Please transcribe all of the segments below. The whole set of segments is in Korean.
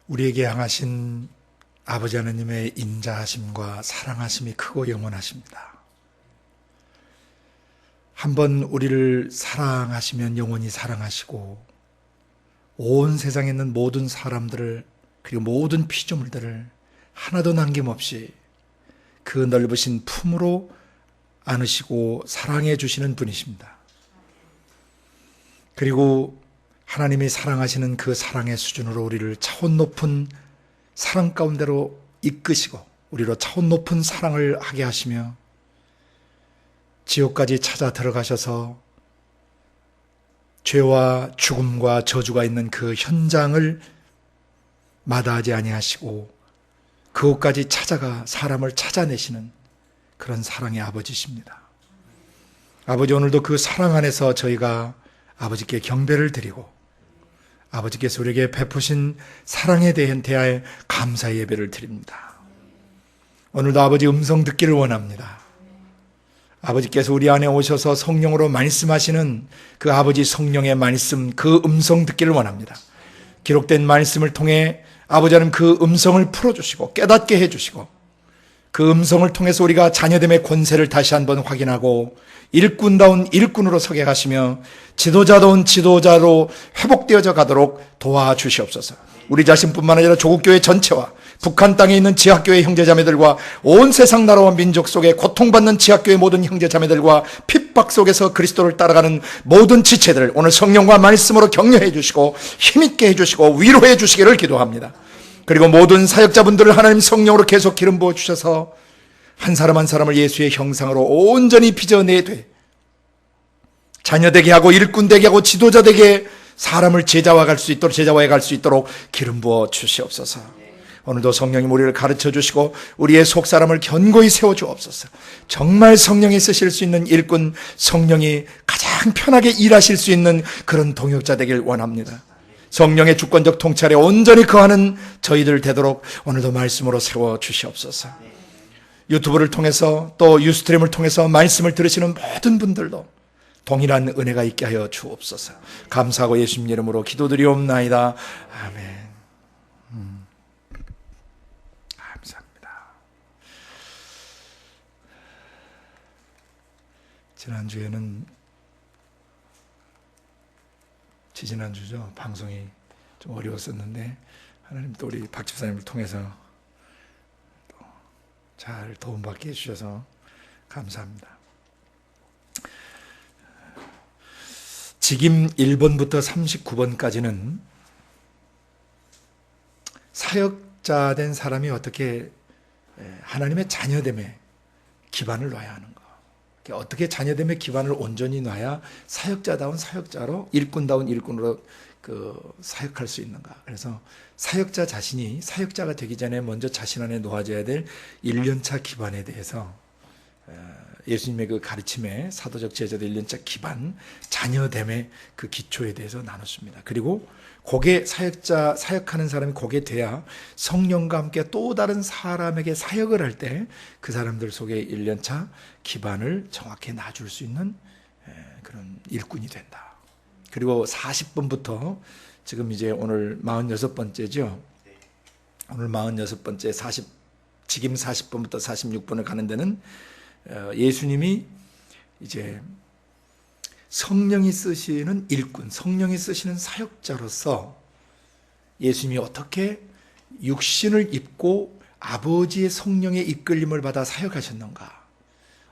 우리에게 향하신 아버지 하나님의 인자하심과 사랑하심이 크고 영원하십니다. 한번 우리를 사랑하시면 영원히 사랑하시고 온 세상에 있는 모든 사람들을 그리고 모든 피조물들을 하나도 남김없이 그 넓으신 품으로 안으시고 사랑해 주시는 분이십니다. 그리고 하나님이 사랑하시는 그 사랑의 수준으로 우리를 차원 높은 사랑 가운데로 이끄시고 우리로 차원 높은 사랑을 하게 하시며 지옥까지 찾아 들어가셔서 죄와 죽음과 저주가 있는 그 현장을 마다하지 아니하시고 그곳까지 찾아가 사람을 찾아내시는 그런 사랑의 아버지십니다. 아버지, 오늘도 그 사랑 안에서 저희가 아버지께 경배를 드리고 아버지께서 우리에게 베푸신 사랑에 대하여 감사의 예배를 드립니다. 오늘도 아버지 음성 듣기를 원합니다. 아버지께서 우리 안에 오셔서 성령으로 말씀하시는 그 아버지 성령의 말씀, 그 음성 듣기를 원합니다. 기록된 말씀을 통해 아버지 하나님 그 음성을 풀어주시고 깨닫게 해주시고 그 음성을 통해서 우리가 자녀됨의 권세를 다시 한번 확인하고 일꾼다운 일꾼으로 서게 하시며 지도자다운 지도자로 회복되어져 가도록 도와주시옵소서. 우리 자신뿐만 아니라 조국교회 전체와 북한 땅에 있는 지하교회 형제자매들과 온 세상 나라와 민족 속에 고통받는 지하교회 모든 형제자매들과 핍박 속에서 그리스도를 따라가는 모든 지체들을 오늘 성령과 말씀으로 격려해 주시고 힘있게 해주시고 위로해 주시기를 기도합니다. 그리고 모든 사역자분들을 하나님 성령으로 계속 기름 부어 주셔서 한 사람 한 사람을 예수의 형상으로 온전히 빚어내되 자녀 되게 하고 일꾼 되게 하고 지도자 되게 사람을 제자화해 갈 수 있도록 기름 부어 주시옵소서. 오늘도 성령님 우리를 가르쳐 주시고 우리의 속사람을 견고히 세워 주옵소서. 정말 성령이 쓰실 수 있는 일꾼, 성령이 가장 편하게 일하실 수 있는 그런 동역자 되길 원합니다. 성령의 주권적 통찰에 온전히 거하는 저희들 되도록 오늘도 말씀으로 세워 주시옵소서. 유튜브를 통해서 또 유스트림을 통해서 말씀을 들으시는 모든 분들도 동일한 은혜가 있게 하여 주옵소서. 감사하고 예수님 이름으로 기도드리옵나이다. 아멘. 감사합니다. 지지난주죠. 방송이 좀 어려웠었는데 하나님 또 우리 박 집사님을 통해서 또 잘 도움받게 해주셔서 감사합니다. 직임 1번부터 39번까지는 사역자 된 사람이 어떻게 하나님의 자녀됨에 기반을 놔야 하는 거, 어떻게 자녀됨의 기반을 온전히 놔야 사역자다운 사역자로 일꾼다운 일꾼으로 사역할 수 있는가. 그래서 사역자 자신이 사역자가 되기 전에 먼저 자신 안에 놓아져야 될 1년차 기반에 대해서 예수님의 그 가르침에 사도적 제자들 1년차 기반, 자녀됨의 그 기초에 대해서 나눴습니다. 그리고 거기에 사역하는 사람이 거기에 돼야 성령과 함께 또 다른 사람에게 사역을 할 때 그 사람들 속에 1년차 기반을 정확히 놔줄 수 있는 그런 일꾼이 된다. 그리고 40번부터 지금 이제 오늘 46번째죠. 오늘 46번째 직임 40번부터 46번을 가는 데는 예수님이 이제 성령이 쓰시는 일꾼, 성령이 쓰시는 사역자로서 예수님이 어떻게 육신을 입고 아버지의 성령의 이끌림을 받아 사역하셨는가,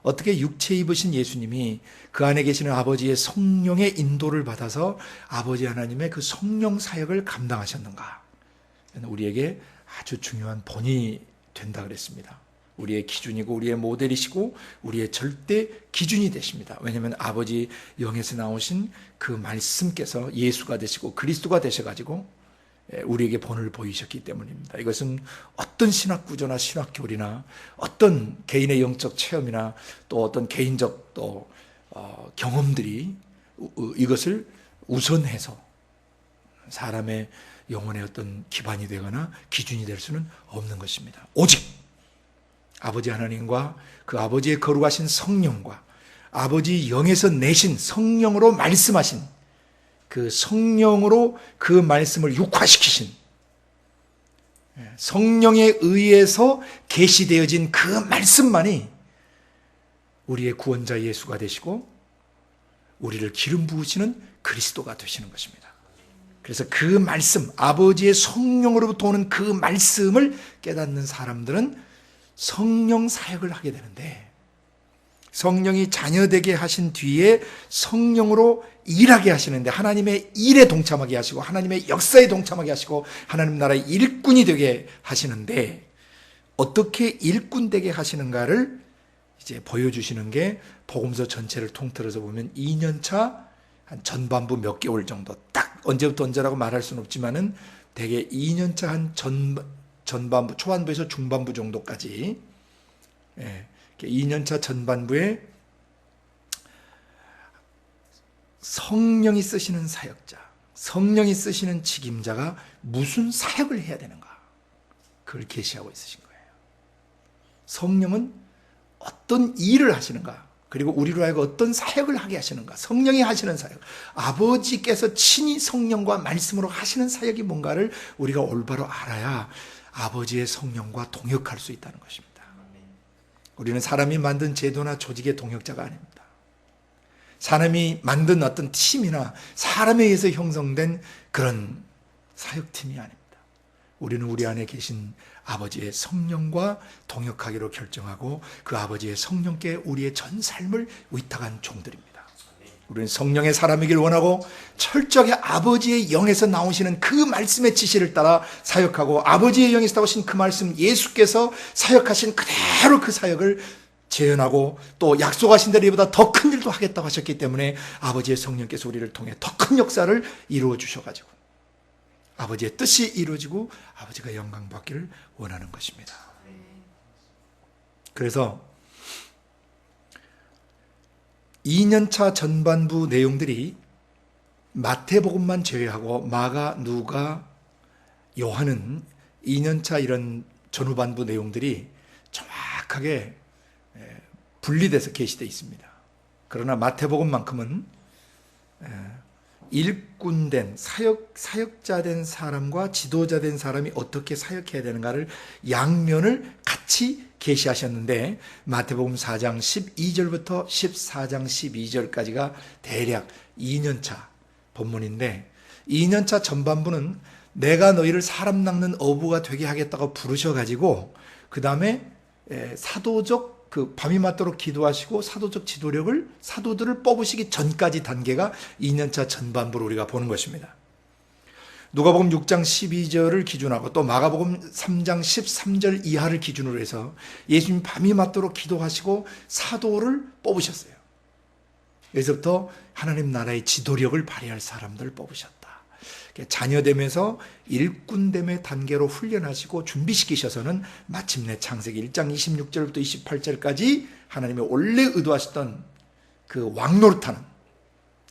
어떻게 육체 입으신 예수님이 그 안에 계시는 아버지의 성령의 인도를 받아서 아버지 하나님의 그 성령 사역을 감당하셨는가, 우리에게 아주 중요한 본이 된다 그랬습니다. 우리의 기준이고 우리의 모델이시고 우리의 절대 기준이 되십니다. 왜냐하면 아버지 영에서 나오신 그 말씀께서 예수가 되시고 그리스도가 되셔가지고 우리에게 본을 보이셨기 때문입니다. 이것은 어떤 신학 구조나 신학 교리나 어떤 개인의 영적 체험이나 또 어떤 개인적 또 경험들이 이것을 우선해서 사람의 영혼의 어떤 기반이 되거나 기준이 될 수는 없는 것입니다. 오직 아버지 하나님과 그 아버지의 거룩하신 성령과 아버지 영에서 내신 성령으로 말씀하신 그 성령으로 그 말씀을 육화시키신 성령에 의해서 계시되어진 그 말씀만이 우리의 구원자 예수가 되시고 우리를 기름 부으시는 그리스도가 되시는 것입니다. 그래서 그 말씀, 아버지의 성령으로부터 오는 그 말씀을 깨닫는 사람들은 성령 사역을 하게 되는데, 성령이 자녀되게 하신 뒤에 성령으로 일하게 하시는데, 하나님의 일에 동참하게 하시고 하나님의 역사에 동참하게 하시고 하나님 나라의 일꾼이 되게 하시는데, 어떻게 일꾼 되게 하시는가를 이제 보여주시는 게 복음서 전체를 통틀어서 보면 2년차 한 전반부 몇 개월 정도, 딱 언제부터 언제라고 말할 수는 없지만은 대개 2년차 한 전반부, 초반부에서 중반부 정도까지, 2년차 전반부에 성령이 쓰시는 사역자, 성령이 쓰시는 책임자가 무슨 사역을 해야 되는가, 그걸 계시하고 있으신 거예요. 성령은 어떤 일을 하시는가, 그리고 우리로 하여금 어떤 사역을 하게 하시는가, 성령이 하시는 사역, 아버지께서 친히 성령과 말씀으로 하시는 사역이 뭔가를 우리가 올바로 알아야 아버지의 성령과 동역할 수 있다는 것입니다. 우리는 사람이 만든 제도나 조직의 동역자가 아닙니다. 사람이 만든 어떤 팀이나 사람에 의해서 형성된 그런 사역팀이 아닙니다. 우리는 우리 안에 계신 아버지의 성령과 동역하기로 결정하고 그 아버지의 성령께 우리의 전 삶을 위탁한 종들입니다. 우리는 성령의 사람이길 원하고 철저하게 아버지의 영에서 나오시는 그 말씀의 지시를 따라 사역하고, 아버지의 영에서 나오신 그 말씀, 예수께서 사역하신 그대로 그 사역을 재현하고, 또 약속하신 대로 이보다 더 큰 일도 하겠다고 하셨기 때문에 아버지의 성령께서 우리를 통해 더 큰 역사를 이루어 주셔가지고 아버지의 뜻이 이루어지고 아버지가 영광 받기를 원하는 것입니다. 그래서 2년차 전반부 내용들이 마태복음만 제외하고 마가, 누가, 요한은 2년차 이런 전후반부 내용들이 정확하게 분리돼서 계시되어 있습니다. 그러나 마태복음만큼은 일꾼된 사역자 된 사람과 지도자 된 사람이 어떻게 사역해야 되는가를 양면을 같이 계시하셨는데, 마태복음 4장 12절부터 14장 12절까지가 대략 2년차 본문인데, 2년차 전반부는 내가 너희를 사람 낚는 어부가 되게 하겠다고 부르셔가지고 그 다음에 사도적 밤이 맞도록 기도하시고 사도적 지도력을, 사도들을 뽑으시기 전까지 단계가 2년차 전반부로 우리가 보는 것입니다. 누가복음 6장 12절을 기준하고 또 마가복음 3장 13절 이하를 기준으로 해서 예수님 밤이 맞도록 기도하시고 사도를 뽑으셨어요. 여기서부터 하나님 나라의 지도력을 발휘할 사람들을 뽑으셨다. 자녀됨에서 일꾼됨의 단계로 훈련하시고 준비시키셔서는 마침내 창세기 1장 26절부터 28절까지 하나님의 원래 의도하셨던 그 왕노릇하는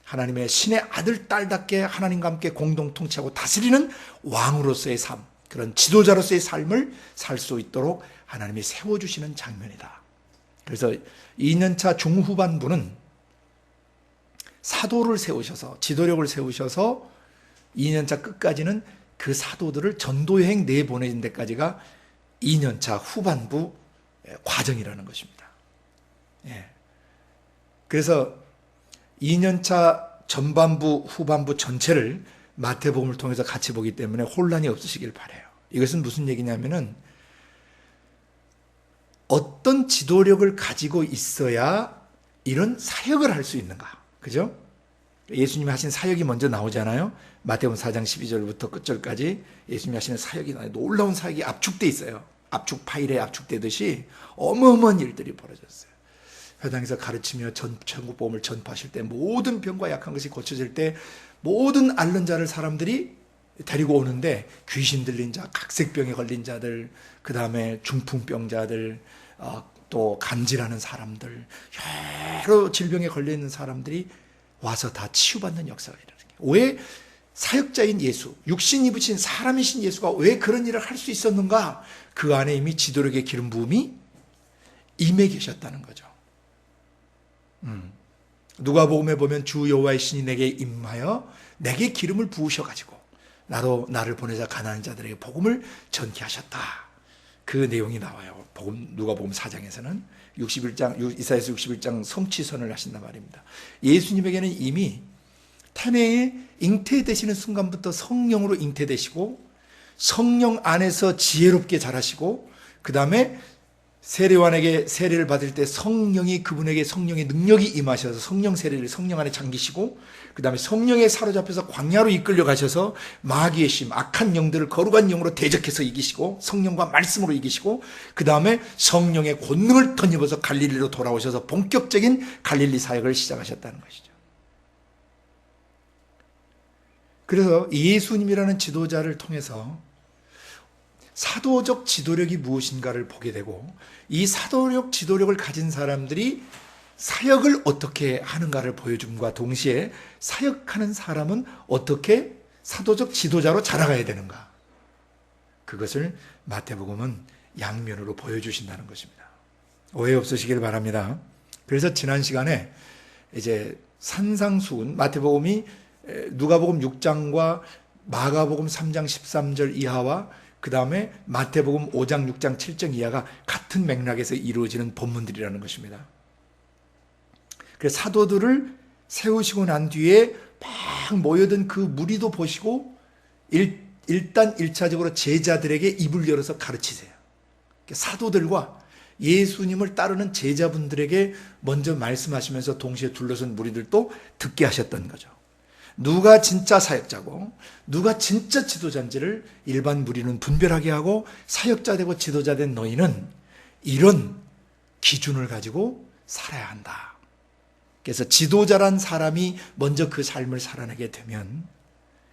하나님의 신의 아들, 딸답게 하나님과 함께 공동 통치하고 다스리는 왕으로서의 삶, 그런 지도자로서의 삶을 살 수 있도록 하나님이 세워주시는 장면이다. 그래서 2년차 중후반부는 사도를 세우셔서, 지도력을 세우셔서 2년차 끝까지는 그 사도들을 전도여행 내보내는 데까지가 2년차 후반부 과정이라는 것입니다. 그래서 2년차 전반부, 후반부 전체를 마태복음을 통해서 같이 보기 때문에 혼란이 없으시길 바라요. 이것은 무슨 얘기냐면은 어떤 지도력을 가지고 있어야 이런 사역을 할 수 있는가, 그죠? 예수님이 하신 사역이 먼저 나오잖아요. 마태복음 4장 12절부터 끝절까지 예수님이 하시는 사역이 나와요. 놀라운 사역이 압축되어 있어요. 압축 파일에 압축되듯이 어마어마한 일들이 벌어졌어요. 회당에서 가르치며 천국복음을 전파하실 때 모든 병과 약한 것이 고쳐질 때 모든 앓는 자를 사람들이 데리고 오는데, 귀신 들린 자, 각색병에 걸린 자들, 그 다음에 중풍병자들, 또 간질하는 사람들, 여러 질병에 걸려있는 사람들이 와서 다 치유받는 역사가 일어나는 거예요. 왜 사역자인 예수, 육신 입으신 사람이신 예수가 왜 그런 일을 할 수 있었는가? 그 안에 이미 지도력의 기름 부음이 임해 계셨다는 거죠. 누가복음에 보면 주 여호와의 신이 내게 임하여 내게 기름을 부으셔가지고 나도 나를 보내자 가난한 자들에게 복음을 전케하셨다. 그 내용이 나와요. 누가복음 4장에서는 61장 이사야서 61장 성취선을 하신단 말입니다. 예수님에게는 이미 태내에 잉태되시는 순간부터 성령으로 잉태되시고 성령 안에서 지혜롭게 자라시고 그 다음에 세례요한에게 세례를 받을 때 성령이 그분에게 성령의 능력이 임하셔서 성령 세례를 성령 안에 잠기시고 그 다음에 성령에 사로잡혀서 광야로 이끌려 가셔서 마귀의 심, 악한 영들을 거룩한 영으로 대적해서 이기시고 성령과 말씀으로 이기시고 그 다음에 성령의 권능을 덧입어서 갈릴리로 돌아오셔서 본격적인 갈릴리 사역을 시작하셨다는 것이죠. 그래서 예수님이라는 지도자를 통해서 사도적 지도력이 무엇인가를 보게 되고 이 사도력 지도력을 가진 사람들이 사역을 어떻게 하는가를 보여줌과 동시에 사역하는 사람은 어떻게 사도적 지도자로 자라가야 되는가, 그것을 마태복음은 양면으로 보여주신다는 것입니다. 오해 없으시길 바랍니다. 그래서 지난 시간에 이제 산상수훈, 마태복음이 누가복음 6장과 마가복음 3장 13절 이하와 그 다음에 마태복음 5장 6장 7장 이하가 같은 맥락에서 이루어지는 본문들이라는 것입니다. 그래서 사도들을 세우시고 난 뒤에 막 모여든 그 무리도 보시고 일단 1차적으로 제자들에게 입을 열어서 가르치세요. 사도들과 예수님을 따르는 제자분들에게 먼저 말씀하시면서 동시에 둘러선 무리들도 듣게 하셨던 거죠. 누가 진짜 사역자고 누가 진짜 지도자인지를 일반 무리는 분별하게 하고 사역자 되고 지도자 된 너희는 이런 기준을 가지고 살아야 한다. 그래서 지도자란 사람이 먼저 그 삶을 살아내게 되면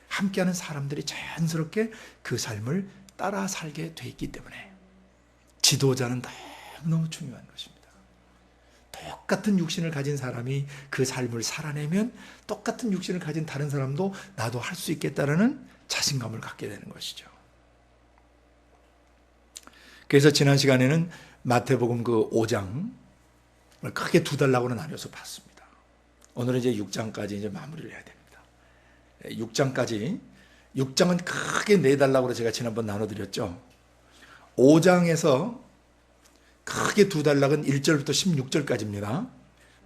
함께하는 사람들이 자연스럽게 그 삶을 따라 살게 돼 있기 때문에 지도자는 너무 중요한 것입니다. 똑같은 육신을 가진 사람이 그 삶을 살아내면 똑같은 육신을 가진 다른 사람도 나도 할 수 있겠다라는 자신감을 갖게 되는 것이죠. 그래서 지난 시간에는 마태복음 그 5장을 크게 두 단락으로 나눠서 봤습니다. 오늘은 이제 6장까지 이제 마무리를 해야 됩니다. 6장은 크게 네 단락으로 제가 지난번 나눠드렸죠. 5장에서 크게 두 단락은 1절부터 16절까지입니다.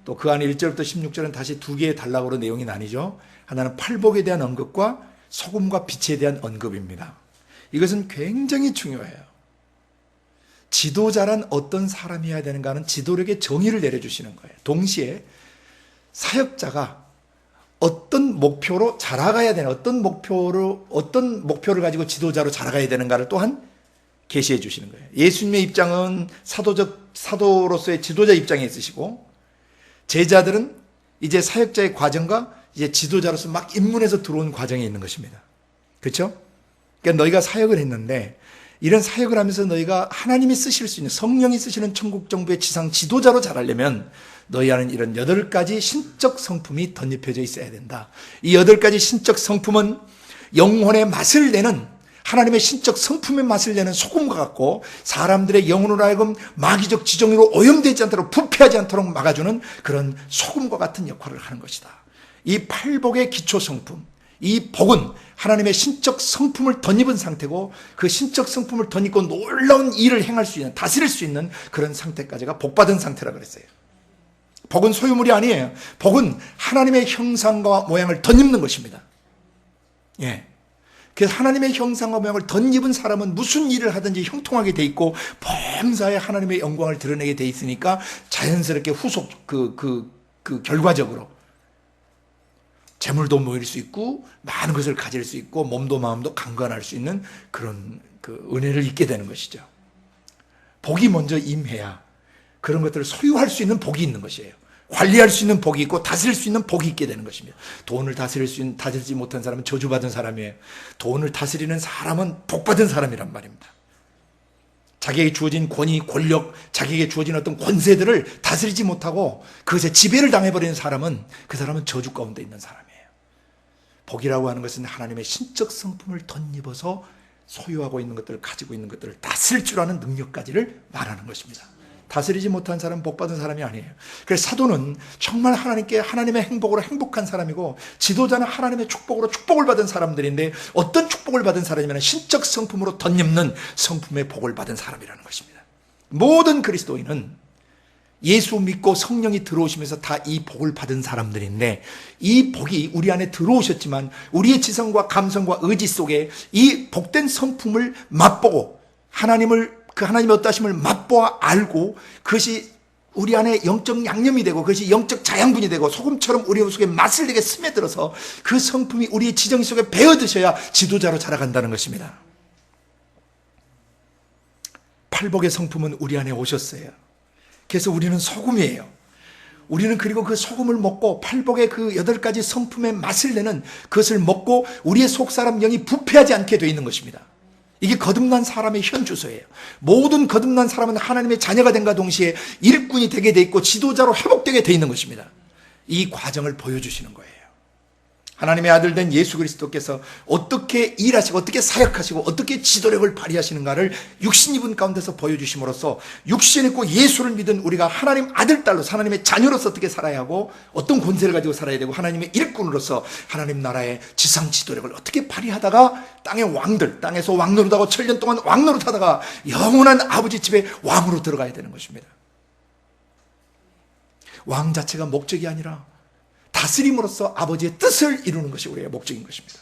또 그 안에 1절부터 16절은 다시 두 개의 단락으로 내용이 나뉘죠. 하나는 팔복에 대한 언급과 소금과 빛에 대한 언급입니다. 이것은 굉장히 중요해요. 지도자란 어떤 사람이어야 되는가는 지도력의 정의를 내려주시는 거예요. 동시에 사역자가 어떤 목표로 자라가야 되는, 어떤 목표를 가지고 지도자로 자라가야 되는가를 또한 계시해 주시는 거예요. 예수님의 입장은 사도로서의 지도자 입장에 있으시고 제자들은 이제 사역자의 과정과 이제 지도자로서 막 입문해서 들어온 과정에 있는 것입니다. 그렇죠? 그러니까 너희가 사역을 했는데 이런 사역을 하면서 너희가 하나님이 쓰실 수 있는 성령이 쓰시는 천국 정부의 지상 지도자로 자라려면 너희 안에 이런 8가지 신적 성품이 덧입혀져 있어야 된다. 이 8가지 신적 성품은 영혼의 맛을 내는, 하나님의 신적 성품의 맛을 내는 소금과 같고 사람들의 영혼으로 하여금 마귀적 지정으로 오염되지 않도록 부패하지 않도록 막아주는 그런 소금과 같은 역할을 하는 것이다. 이 팔복의 기초 성품, 이 복은 하나님의 신적 성품을 덧입은 상태고 그 신적 성품을 덧입고 놀라운 일을 행할 수 있는, 다스릴 수 있는 그런 상태까지가 복받은 상태라 그랬어요. 복은 소유물이 아니에요. 복은 하나님의 형상과 모양을 덧입는 것입니다. 예. 그래서 하나님의 형상과 모양을 덧입은 사람은 무슨 일을 하든지 형통하게 돼 있고 범사에 하나님의 영광을 드러내게 돼 있으니까 자연스럽게 후속 그 결과적으로 재물도 모일 수 있고 많은 것을 가질 수 있고 몸도 마음도 강건할 수 있는 그런 그 은혜를 입게 되는 것이죠. 복이 먼저 임해야 그런 것들을 소유할 수 있는 복이 있는 것이에요. 관리할 수 있는 복이 있고 다스릴 수 있는 복이 있게 되는 것입니다. 돈을 다스리지 못한 사람은 저주받은 사람이에요. 돈을 다스리는 사람은 복받은 사람이란 말입니다. 자기에게 주어진 권위, 권력, 자기에게 주어진 어떤 권세들을 다스리지 못하고 그것에 지배를 당해버리는 사람은 그 사람은 저주 가운데 있는 사람이에요. 복이라고 하는 것은 하나님의 신적 성품을 덧입어서 소유하고 있는 것들을, 가지고 있는 것들을 다스릴 줄 아는 능력까지를 말하는 것입니다. 다스리지 못한 사람은 복받은 사람이 아니에요. 그래서 사도는 정말 하나님께 하나님의 행복으로 행복한 사람이고, 지도자는 하나님의 축복으로 축복을 받은 사람들인데, 어떤 축복을 받은 사람이면 신적 성품으로 덧입는 성품의 복을 받은 사람이라는 것입니다. 모든 그리스도인은 예수 믿고 성령이 들어오시면서 다 이 복을 받은 사람들인데, 이 복이 우리 안에 들어오셨지만 우리의 지성과 감성과 의지 속에 이 복된 성품을 맛보고 하나님의 어떠하심을 맛보아 알고, 그것이 우리 안에 영적 양념이 되고 그것이 영적 자양분이 되고 소금처럼 우리 속에 맛을 내게 스며들어서 그 성품이 우리의 지정 속에 배어드셔야 지도자로 자라간다는 것입니다. 팔복의 성품은 우리 안에 오셨어요. 그래서 우리는 소금이에요. 우리는 그리고 그 소금을 먹고 팔복의 그 8가지 성품의 맛을 내는 그것을 먹고 우리의 속사람 영이 부패하지 않게 되어 있는 것입니다. 이게 거듭난 사람의 현주소예요. 모든 거듭난 사람은 하나님의 자녀가 된과 동시에 일꾼이 되게 돼 있고 지도자로 회복되게 돼 있는 것입니다. 이 과정을 보여주시는 거예요. 하나님의 아들 된 예수 그리스도께서 어떻게 일하시고 어떻게 사역하시고 어떻게 지도력을 발휘하시는가를 육신 입은 가운데서 보여주심으로써 육신 입고 예수를 믿은 우리가 하나님 아들 딸로서 하나님의 자녀로서 어떻게 살아야 하고 어떤 권세를 가지고 살아야 되고 하나님의 일꾼으로서 하나님 나라의 지상 지도력을 어떻게 발휘하다가 땅의 왕들, 땅에서 왕노릇하고 7년 동안 왕노릇하다가 영원한 아버지 집에 왕으로 들어가야 되는 것입니다. 왕 자체가 목적이 아니라 다스림으로써 아버지의 뜻을 이루는 것이 우리의 목적인 것입니다.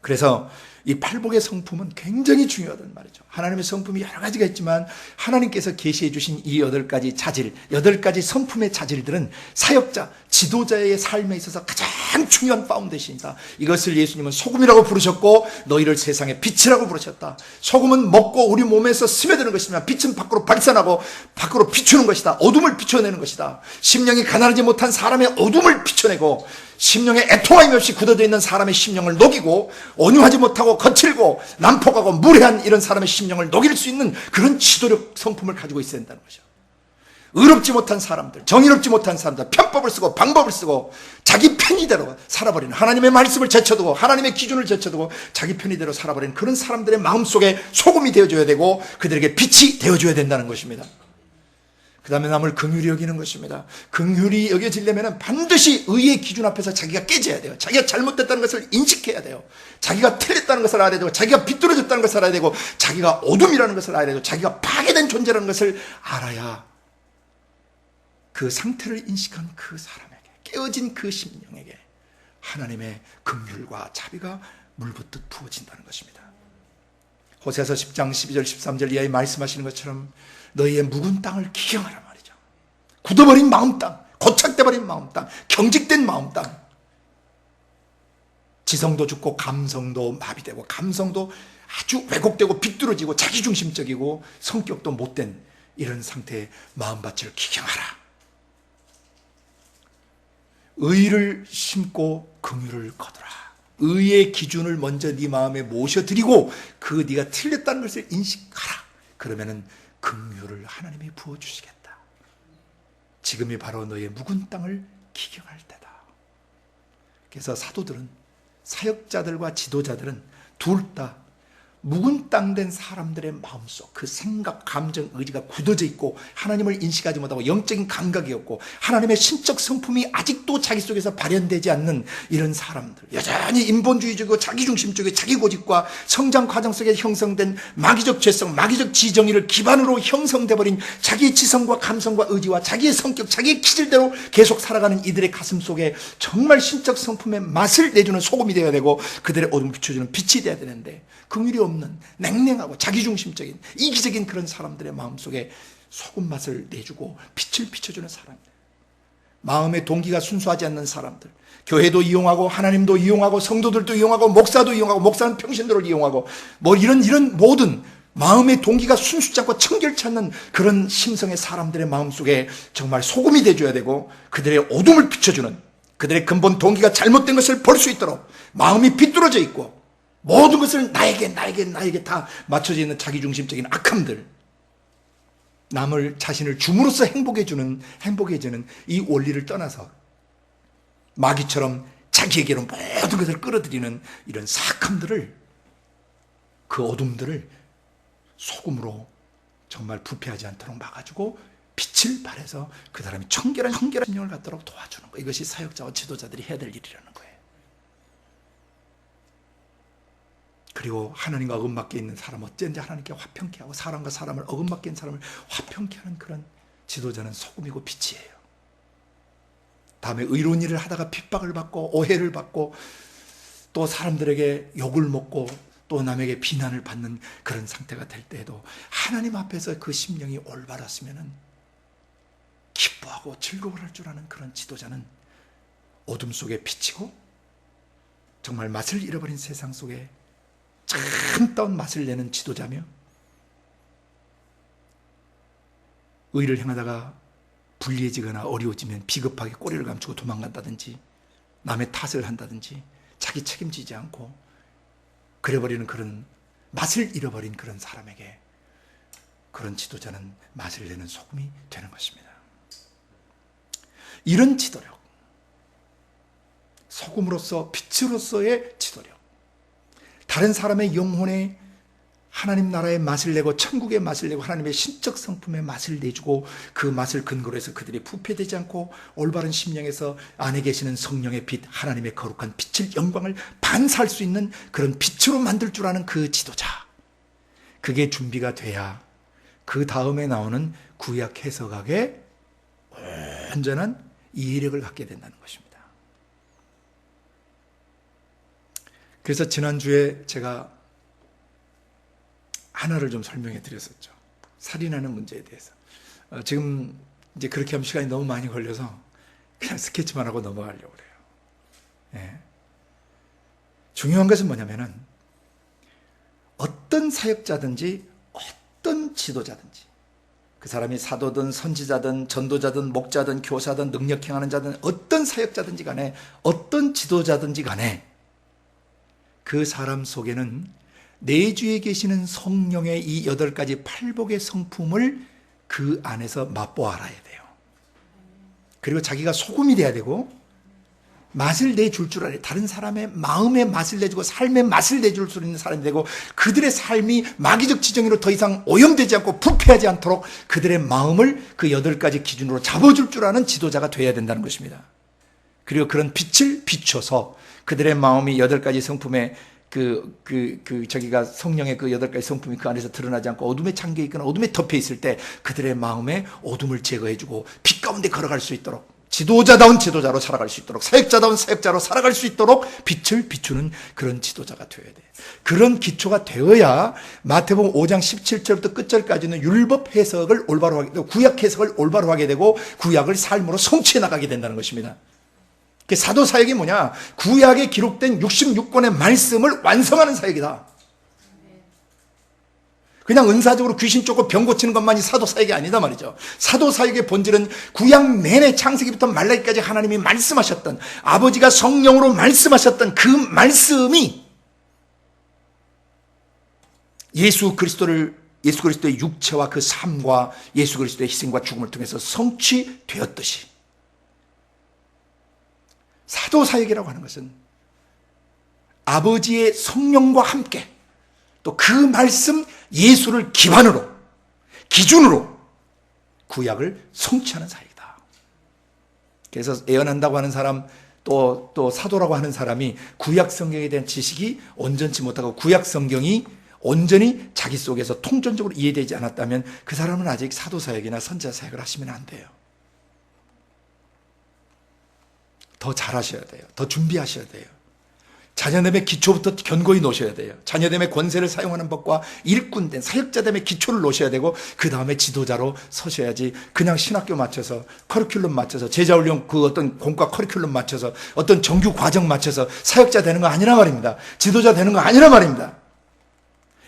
그래서 이 팔복의 성품은 굉장히 중요하다는 말이죠. 하나님의 성품이 여러 가지가 있지만 하나님께서 계시해 주신 이 8가지 자질, 8가지 성품의 자질들은 사역자, 지도자의 삶에 있어서 가장 중요한 파운데이션이다. 이것을 예수님은 소금이라고 부르셨고 너희를 세상의 빛이라고 부르셨다. 소금은 먹고 우리 몸에서 스며드는 것이지만 빛은 밖으로 발산하고 밖으로 비추는 것이다. 어둠을 비춰내는 것이다. 심령이 가난하지 못한 사람의 어둠을 비춰내고 심령에 애통함이 없이 굳어져 있는 사람의 심령을 녹이고 온유하지 못하고 거칠고 난폭하고 무례한 이런 사람의 심령을 녹일 수 있는 그런 지도력 성품을 가지고 있어야 된다는 거죠. 의롭지 못한 사람들, 정의롭지 못한 사람들, 편법을 쓰고 방법을 쓰고 자기 편의대로 살아버리는, 하나님의 말씀을 제쳐두고 하나님의 기준을 제쳐두고 자기 편의대로 살아버리는 그런 사람들의 마음속에 소금이 되어줘야 되고 그들에게 빛이 되어줘야 된다는 것입니다. 그 다음에 남을 긍휼히 여기는 것입니다. 긍휼히 여겨지려면 반드시 의의 기준 앞에서 자기가 깨져야 돼요. 자기가 잘못됐다는 것을 인식해야 돼요. 자기가 틀렸다는 것을 알아야 되고 자기가 비뚤어졌다는 것을 알아야 되고 자기가 어둠이라는 것을 알아야 되고 자기가 파괴된 존재라는 것을 알아야 그 상태를 인식한 그 사람에게, 깨어진 그 심령에게 하나님의 긍휼과 자비가 물붓듯 부어진다는 것입니다. 호세아서 10장 12절 13절 이하에 말씀하시는 것처럼 너희의 묵은 땅을 기경하라 말이죠. 굳어버린 마음 땅, 고착돼버린 마음 땅, 경직된 마음 땅. 지성도 죽고 감성도 마비되고 감성도 아주 왜곡되고 비뚤어지고 자기중심적이고 성격도 못된 이런 상태의 마음밭을 기경하라. 의를 심고 긍휼을 거두라. 의의 기준을 먼저 네 마음에 모셔드리고 그 네가 틀렸다는 것을 인식하라. 그러면은 긍휼을 하나님이 부어주시겠다. 지금이 바로 너의 묵은 땅을 기경할 때다. 그래서 사도들은, 사역자들과 지도자들은 둘 다 묵은 땅 된 사람들의 마음속 그 생각, 감정, 의지가 굳어져 있고 하나님을 인식하지 못하고 영적인 감각이 없고 하나님의 신적 성품이 아직도 자기 속에서 발현되지 않는 이런 사람들, 여전히 인본주의적이고 자기중심적이고 자기고집과 성장 과정 속에 형성된 마귀적 죄성, 마귀적 지정의를 기반으로 형성돼 버린 자기의 지성과 감성과 의지와 자기의 성격, 자기의 기질대로 계속 살아가는 이들의 가슴 속에 정말 신적 성품의 맛을 내주는 소금이 되어야 되고 그들의 어둠을 비춰주는 빛이 되어야 되는데 긍휼이 없는 냉랭하고 자기중심적인 이기적인 그런 사람들의 마음속에 소금 맛을 내주고 빛을 비춰주는 사람들, 마음의 동기가 순수하지 않는 사람들, 교회도 이용하고 하나님도 이용하고 성도들도 이용하고 목사도 이용하고 목사는 평신도를 이용하고 뭐 이런 모든 마음의 동기가 순수치 않고 청결치 않는 그런 심성의 사람들의 마음속에 정말 소금이 돼줘야 되고 그들의 어둠을 비춰주는, 그들의 근본 동기가 잘못된 것을 볼 수 있도록 마음이 비뚤어져 있고 모든 것을 나에게 다 맞춰져 있는 자기중심적인 악함들, 남을 자신을 줌으로써 행복해지는 이 원리를 떠나서 마귀처럼 자기에게로 모든 것을 끌어들이는 이런 사악함들을, 그 어둠들을 소금으로 정말 부패하지 않도록 막아주고 빛을 발해서 그 사람이 청결한 심령을 갖도록 도와주는 것, 이것이 사역자와 지도자들이 해야 될 일이라는 거예요. 그리고 하나님과 어긋맞게 있는 사람 어쩐지 하나님께 화평케 하고 사람과 사람을 어긋맞게 있는 사람을 화평케 하는 그런 지도자는 소금이고 빛이에요. 다음에 의로운 일을 하다가 핍박을 받고 오해를 받고 또 사람들에게 욕을 먹고 또 남에게 비난을 받는 그런 상태가 될 때에도 하나님 앞에서 그 심령이 올바랐으면 기뻐하고 즐거워할 줄 아는 그런 지도자는 어둠 속에 비치고 정말 맛을 잃어버린 세상 속에 참다운 맛을 내는 지도자며, 의를 행하다가 불리해지거나 어려워지면 비겁하게 꼬리를 감추고 도망간다든지 남의 탓을 한다든지 자기 책임지지 않고 그래버리는 그런 맛을 잃어버린 그런 사람에게 그런 지도자는 맛을 내는 소금이 되는 것입니다. 이런 지도력, 소금으로서 빛으로서의 지도력, 다른 사람의 영혼에 하나님 나라의 맛을 내고 천국의 맛을 내고 하나님의 신적 성품의 맛을 내주고 그 맛을 근거로 해서 그들이 부패되지 않고 올바른 심령에서 안에 계시는 성령의 빛, 하나님의 거룩한 빛을, 영광을 반사할 수 있는 그런 빛으로 만들 줄 아는 그 지도자, 그게 준비가 돼야 그 다음에 나오는 구약 해석학의 온전한 이해력을 갖게 된다는 것입니다. 그래서 지난주에 제가 하나를 좀 설명해 드렸었죠. 살인하는 문제에 대해서. 지금 이제 그렇게 하면 시간이 너무 많이 걸려서 그냥 스케치만 하고 넘어가려고 그래요. 예. 중요한 것은 뭐냐면은 어떤 사역자든지 어떤 지도자든지 그 사람이 사도든 선지자든 전도자든 목자든 교사든 능력 행하는 자든 어떤 사역자든지 간에 어떤 지도자든지 간에 그 사람 속에는 내주에 계시는 성령의 이 8가지 팔복의 성품을 그 안에서 맛보아 알아야 돼요. 그리고 자기가 소금이 돼야 되고 맛을 내줄 줄 알아야 돼요. 다른 사람의 마음의 맛을 내주고 삶의 맛을 내줄 수 있는 사람이 되고 그들의 삶이 마귀적 지정으로 더 이상 오염되지 않고 부패하지 않도록 그들의 마음을 그 8가지 기준으로 잡아줄 줄 아는 지도자가 되어야 된다는 것입니다. 그리고 그런 빛을 비춰서 그들의 마음이 8가지 성품의 저기가 성령의 그 8가지 성품이 그 안에서 드러나지 않고 어둠에 잠겨 있거나 어둠에 덮여 있을 때 그들의 마음에 어둠을 제거해주고 빛 가운데 걸어갈 수 있도록, 지도자다운 지도자로 살아갈 수 있도록, 사역자다운 사역자로 살아갈 수 있도록 빛을 비추는 그런 지도자가 되어야 돼요. 그런 기초가 되어야 마태복음 5장 17절부터 끝절까지는 율법 해석을 올바로 하게 되고 구약 해석을 올바로 하게 되고 구약을 삶으로 성취해 나가게 된다는 것입니다. 사도 사역이 뭐냐? 구약에 기록된 66권의 말씀을 완성하는 사역이다. 그냥 은사적으로 귀신 쫓고 병 고치는 것만이 사도 사역이 아니다 말이죠. 사도 사역의 본질은 구약 내내 창세기부터 말라기까지 하나님이 말씀하셨던, 아버지가 성령으로 말씀하셨던 그 말씀이 예수 그리스도의 육체와 그 삶과 예수 그리스도의 희생과 죽음을 통해서 성취되었듯이 사도 사역이라고 하는 것은 아버지의 성령과 함께 또 그 말씀 예수를 기반으로 기준으로 구약을 성취하는 사역이다. 그래서 예언한다고 하는 사람 또 사도라고 하는 사람이 구약 성경에 대한 지식이 온전치 못하고 구약 성경이 온전히 자기 속에서 통전적으로 이해되지 않았다면 그 사람은 아직 사도 사역이나 선지자 사역을 하시면 안 돼요. 더 잘하셔야 돼요. 더 준비하셔야 돼요. 자녀됨의 기초부터 견고히 놓으셔야 돼요. 자녀됨의 권세를 사용하는 법과 일꾼된 사역자됨의 기초를 놓으셔야 되고 그 다음에 지도자로 서셔야지 그냥 신학교 맞춰서 커리큘럼 맞춰서 제자훈련 그 어떤 공과 커리큘럼 맞춰서 어떤 정규 과정 맞춰서 사역자 되는 거 아니라 말입니다. 지도자 되는 거 아니라 말입니다.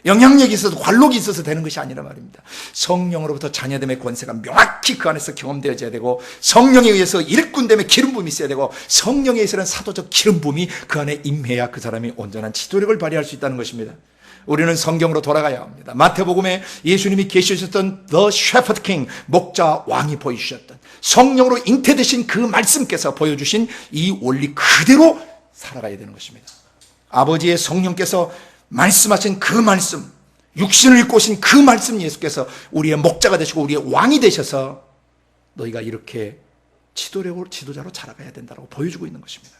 영향력이 있어서 관록이 있어서 되는 것이 아니라 말입니다. 성령으로부터 자녀됨의 권세가 명확히 그 안에서 경험되어져야 되고 성령에 의해서 일꾼됨의 기름붐이 있어야 되고 성령에 의해서는 사도적 기름붐이 그 안에 임해야 그 사람이 온전한 지도력을 발휘할 수 있다는 것입니다. 우리는 성경으로 돌아가야 합니다. 마태복음에 예수님이 계시셨던 The Shepherd King, 목자 왕이 보여주셨던 성령으로 잉태되신 그 말씀께서 보여주신 이 원리 그대로 살아가야 되는 것입니다. 아버지의 성령께서 말씀하신 그 말씀, 육신을 입고 오신 그 말씀 예수께서 우리의 목자가 되시고 우리의 왕이 되셔서 너희가 이렇게 지도자로 자라가야 된다고 보여주고 있는 것입니다.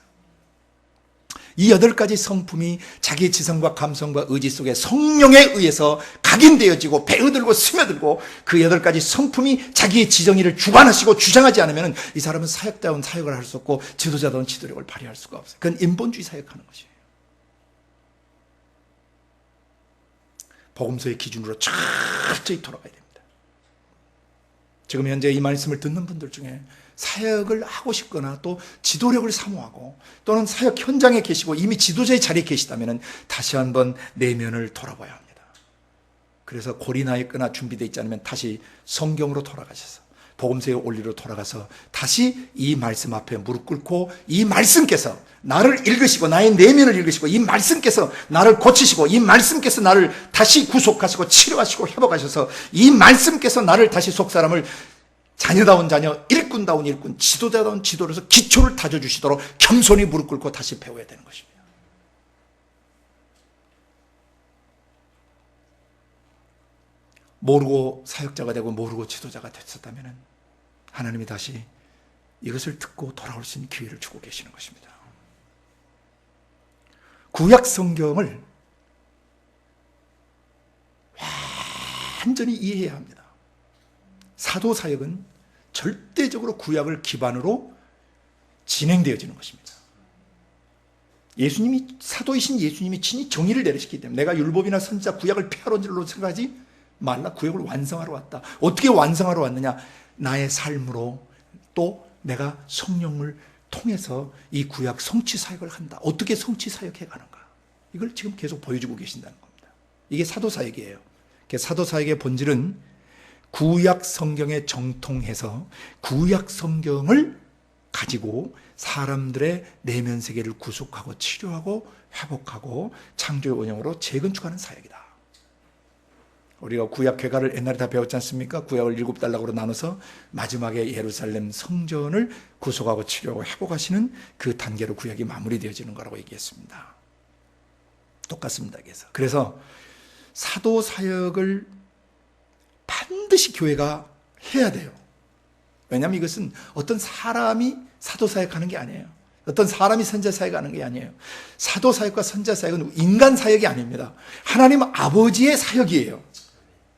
이 8가지 성품이 자기의 지성과 감성과 의지 속에 성령에 의해서 각인되어지고 배어들고 스며들고 그 8가지 성품이 자기의 지정의를 주관하시고 주장하지 않으면 이 사람은 사역다운 사역을 할 수 없고 지도자다운 지도력을 발휘할 수가 없어요. 그건 인본주의 사역하는 것이에요. 복음서의 기준으로 철저히 돌아가야 됩니다. 지금 현재 이 말씀을 듣는 분들 중에 사역을 하고 싶거나 또 지도력을 사모하고 또는 사역 현장에 계시고 이미 지도자의 자리에 계시다면 다시 한번 내면을 돌아봐야 합니다. 그래서 골이 나 있거나 준비되어 있지 않으면 다시 성경으로 돌아가셔서 복음서의 원리로 돌아가서 다시 이 말씀 앞에 무릎 꿇고 이 말씀께서 나를 읽으시고 나의 내면을 읽으시고 이 말씀께서 나를 고치시고 이 말씀께서 나를 다시 구속하시고 치료하시고 회복하셔서 이 말씀께서 나를 다시 속사람을 자녀다운 자녀, 일꾼다운 일꾼, 지도자다운 지도로서 기초를 다져주시도록 겸손히 무릎 꿇고 다시 배워야 되는 것입니다. 모르고 사역자가 되고 모르고 지도자가 됐었다면 하나님이 다시 이것을 듣고 돌아올 수 있는 기회를 주고 계시는 것입니다. 구약 성경을 완전히 이해해야 합니다. 사도 사역은 절대적으로 구약을 기반으로 진행되어지는 것입니다. 예수님이 사도이신 예수님이 친히 정의를 내리시기 때문에 내가 율법이나 선지자 구약을 폐하러 온 줄로 생각하지 말라. 구약을 완성하러 왔다. 어떻게 완성하러 왔느냐? 나의 삶으로 또 내가 성령을 통해서 이 구약 성취 사역을 한다. 어떻게 성취 사역해 가는가? 이걸 지금 계속 보여주고 계신다는 겁니다. 이게 사도 사역이에요. 사도 사역의 본질은 구약 성경에 정통해서 구약 성경을 가지고 사람들의 내면 세계를 구속하고 치료하고 회복하고 창조의 원형으로 재건축하는 사역이다. 우리가 구약 괴가를 옛날에 다 배웠지 않습니까? 구약을 7단락으로 나눠서 마지막에 예루살렘 성전을 구속하고 치료하고 회복하시는 그 단계로 구약이 마무리되어지는 거라고 얘기했습니다. 똑같습니다. 그래서 사도 사역을 반드시 교회가 해야 돼요. 왜냐하면 이것은 어떤 사람이 사도 사역하는 게 아니에요. 어떤 사람이 선지자 사역하는 게 아니에요. 사도 사역과 선지자 사역은 인간 사역이 아닙니다. 하나님 아버지의 사역이에요.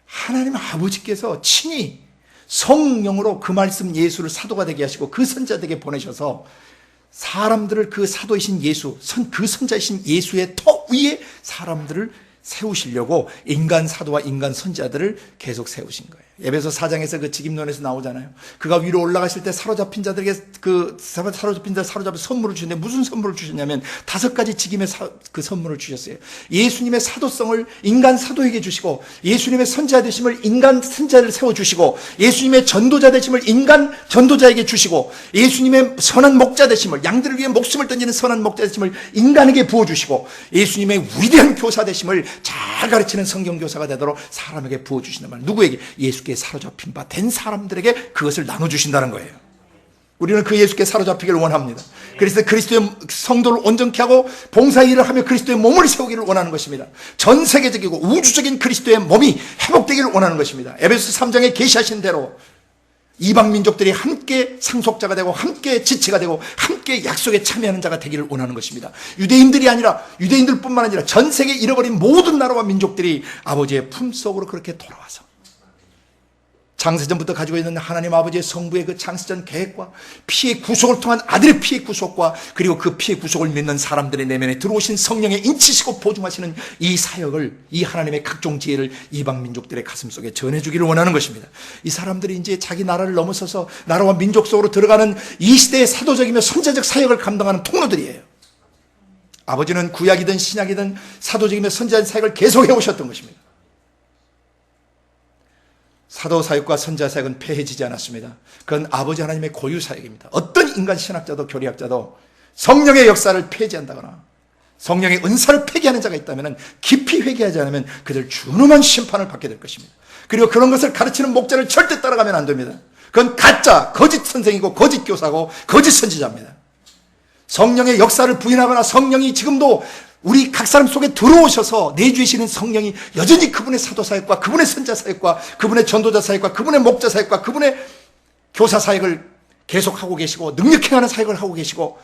하나님 아버지께서 친히 성령으로 그 말씀 예수를 사도가 되게 하시고 그 선지자에게 보내셔서 사람들을 그 사도이신 예수, 그 선지자이신 예수의 터 위에 사람들을 세우시려고 인간 사도와 인간 선지자들을 계속 세우신 거예요. 에베소 4장에서 그 직임론에서 나오잖아요. 그가 위로 올라가실 때 사로잡힌 자들에게 사로잡혀 선물을 주셨는데 무슨 선물을 주셨냐면 5가지 직임의 그 선물을 주셨어요. 예수님의 사도성을 인간 사도에게 주시고 예수님의 선지자 되심을 인간 선지자를 세워주시고 예수님의 전도자 되심을 인간 전도자에게 주시고 예수님의 선한 목자 되심을 양들을 위해 목숨을 던지는 선한 목자 되심을 인간에게 부어주시고 예수님의 위대한 교사 되심을 잘 가르치는 성경 교사가 되도록 사람에게 부어주신단 말이에요. 누구에게? 예수께 사로잡힌 바 된 사람들에게 그것을 나눠주신다는 거예요. 우리는 그 예수께 사로잡히기를 원합니다. 그래서 그리스도의 성도를 온전케 하고 봉사의 일을 하며 그리스도의 몸을 세우기를 원하는 것입니다. 전 세계적이고 우주적인 그리스도의 몸이 회복되기를 원하는 것입니다. 에베소 3장에 계시하신 대로 이방 민족들이 함께 상속자가 되고 함께 지체가 되고 함께 약속에 참여하는 자가 되기를 원하는 것입니다. 유대인들이 아니라 유대인들뿐만 아니라 전 세계 잃어버린 모든 나라와 민족들이 아버지의 품속으로 그렇게 돌아와서 창세전부터 가지고 있는 하나님 아버지의 성부의 그 창세전 계획과 피의 구속을 통한 아들의 피의 구속과 그리고 그 피의 구속을 믿는 사람들의 내면에 들어오신 성령의 인치시고 보증하시는 이 사역을, 이 하나님의 각종 지혜를 이방 민족들의 가슴 속에 전해주기를 원하는 것입니다. 이 사람들이 이제 자기 나라를 넘어서서 나라와 민족 속으로 들어가는 이 시대의 사도적이며 선제적 사역을 감당하는 통로들이에요. 아버지는 구약이든 신약이든 사도적이며 선지자의 사역을 계속해 오셨던 것입니다. 사도 사역과 선지자 사역은 폐해지지 않았습니다. 그건 아버지 하나님의 고유 사역입니다. 어떤 인간 신학자도 교리학자도 성령의 역사를 폐지한다거나 성령의 은사를 폐기하는 자가 있다면 깊이 회개하지 않으면 그들 준엄한 심판을 받게 될 것입니다. 그리고 그런 것을 가르치는 목자를 절대 따라가면 안 됩니다. 그건 가짜, 거짓 선생이고 거짓 교사고 거짓 선지자입니다. 성령의 역사를 부인하거나 성령이 지금도 우리 각 사람 속에 들어오셔서 내주시는 성령이 여전히 그분의 사도사역과 그분의 선자사역과 그분의 전도자사역과 그분의 목자사역과 그분의 교사사역을 계속하고 계시고 능력행하는 사역을 하고 계시고,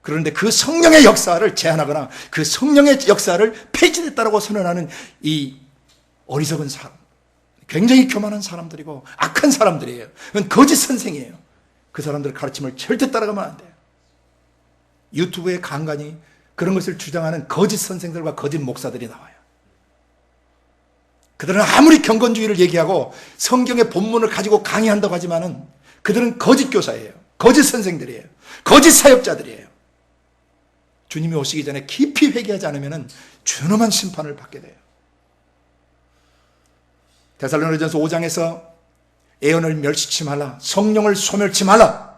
그런데 그 성령의 역사를 제한하거나 그 성령의 역사를 폐지됐다고 선언하는 이 어리석은 사람, 굉장히 교만한 사람들이고 악한 사람들이에요. 그건 거짓 선생이에요. 그 사람들 가르침을 절대 따라가면 안 돼요. 유튜브에 간간히 그런 것을 주장하는 거짓 선생들과 거짓 목사들이 나와요. 그들은 아무리 경건주의를 얘기하고 성경의 본문을 가지고 강의한다고 하지만은 그들은 거짓 교사예요. 거짓 선생들이에요. 거짓 사역자들이에요. 주님이 오시기 전에 깊이 회개하지 않으면 준엄한 심판을 받게 돼요. 데살로니가전서 5장에서 애언을 멸시치 말라, 성령을 소멸치 말라.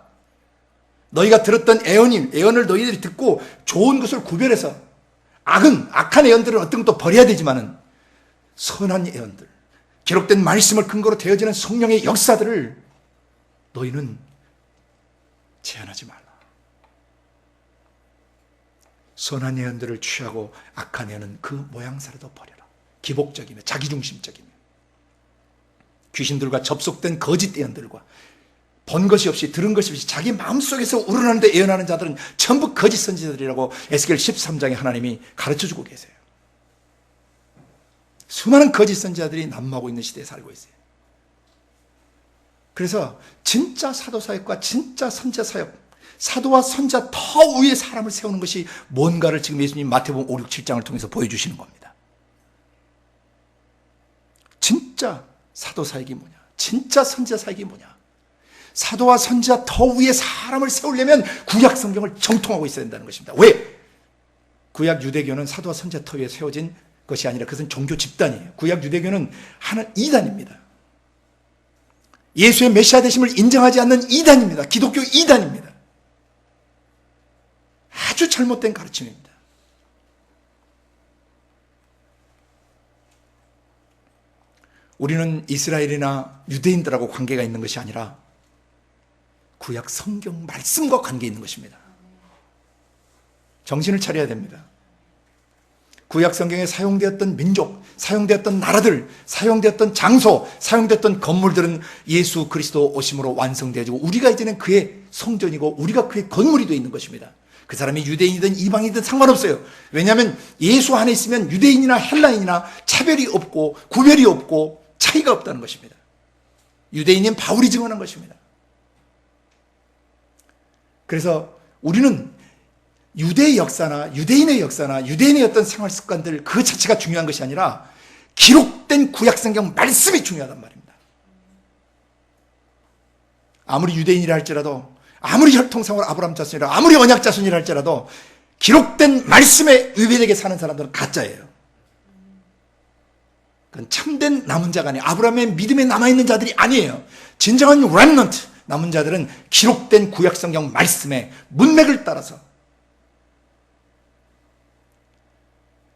너희가 들었던 애언을 너희들이 듣고 좋은 것을 구별해서, 악한 애언들은 어떤 것도 버려야 되지만은 선한 애언들, 기록된 말씀을 근거로 되어지는 성령의 역사들을 너희는 제한하지 말라. 선한 예언들을 취하고 악한 예언은 그 모양새라도 버려라. 기복적이며 자기중심적이며 귀신들과 접속된 거짓 예언들과 본 것이 없이 들은 것이 없이 자기 마음속에서 우러나는데 예언하는 자들은 전부 거짓 선지자들이라고 에스겔 13장에 하나님이 가르쳐주고 계세요. 수많은 거짓 선지자들이 난무하고 있는 시대에 살고 있어요. 그래서 진짜 사도사역과 진짜 선지자사역, 사도와 선지자 더 위에 사람을 세우는 것이 뭔가를 지금 예수님 마태복음 5, 6, 7장을 통해서 보여주시는 겁니다. 진짜 사도사역이 뭐냐, 진짜 선지자사역이 뭐냐. 사도와 선지자 더 위에 사람을 세우려면 구약 성경을 정통하고 있어야 된다는 것입니다. 왜? 구약 유대교는 사도와 선지자 더 위에 세워진 것이 아니라 그것은 종교 집단이에요. 구약 유대교는 하는 이단입니다. 예수의 메시아 되심을 인정하지 않는 이단입니다. 기독교 이단입니다. 아주 잘못된 가르침입니다. 우리는 이스라엘이나 유대인들하고 관계가 있는 것이 아니라 구약 성경 말씀과 관계 있는 것입니다. 정신을 차려야 됩니다. 구약 성경에 사용되었던 민족, 사용되었던 나라들, 사용되었던 장소, 사용되었던 건물들은 예수 그리스도 오심으로 완성되어지고 우리가 이제는 그의 성전이고 우리가 그의 건물이 되어 있는 것입니다. 그 사람이 유대인이든 이방인이든 상관없어요. 왜냐하면 예수 안에 있으면 유대인이나 헬라인이나 차별이 없고 구별이 없고 차이가 없다는 것입니다. 유대인인 바울이 증언한 것입니다. 그래서 우리는 유대의 역사나 유대인의 역사나 유대인의 어떤 생활 습관들 그 자체가 중요한 것이 아니라 기록된 구약성경 말씀이 중요하단 말입니다. 아무리 유대인이라 할지라도, 아무리 혈통상으로 아브라함 자손이라, 아무리 언약 자손이라 할지라도 기록된 말씀에 위배되게 사는 사람들은 가짜예요. 그건 참된 남은 자가 아니에요. 아브라함의 믿음에 남아있는 자들이 아니에요. 진정한 렘넌트, 남은 자들은 기록된 구약성경 말씀의 문맥을 따라서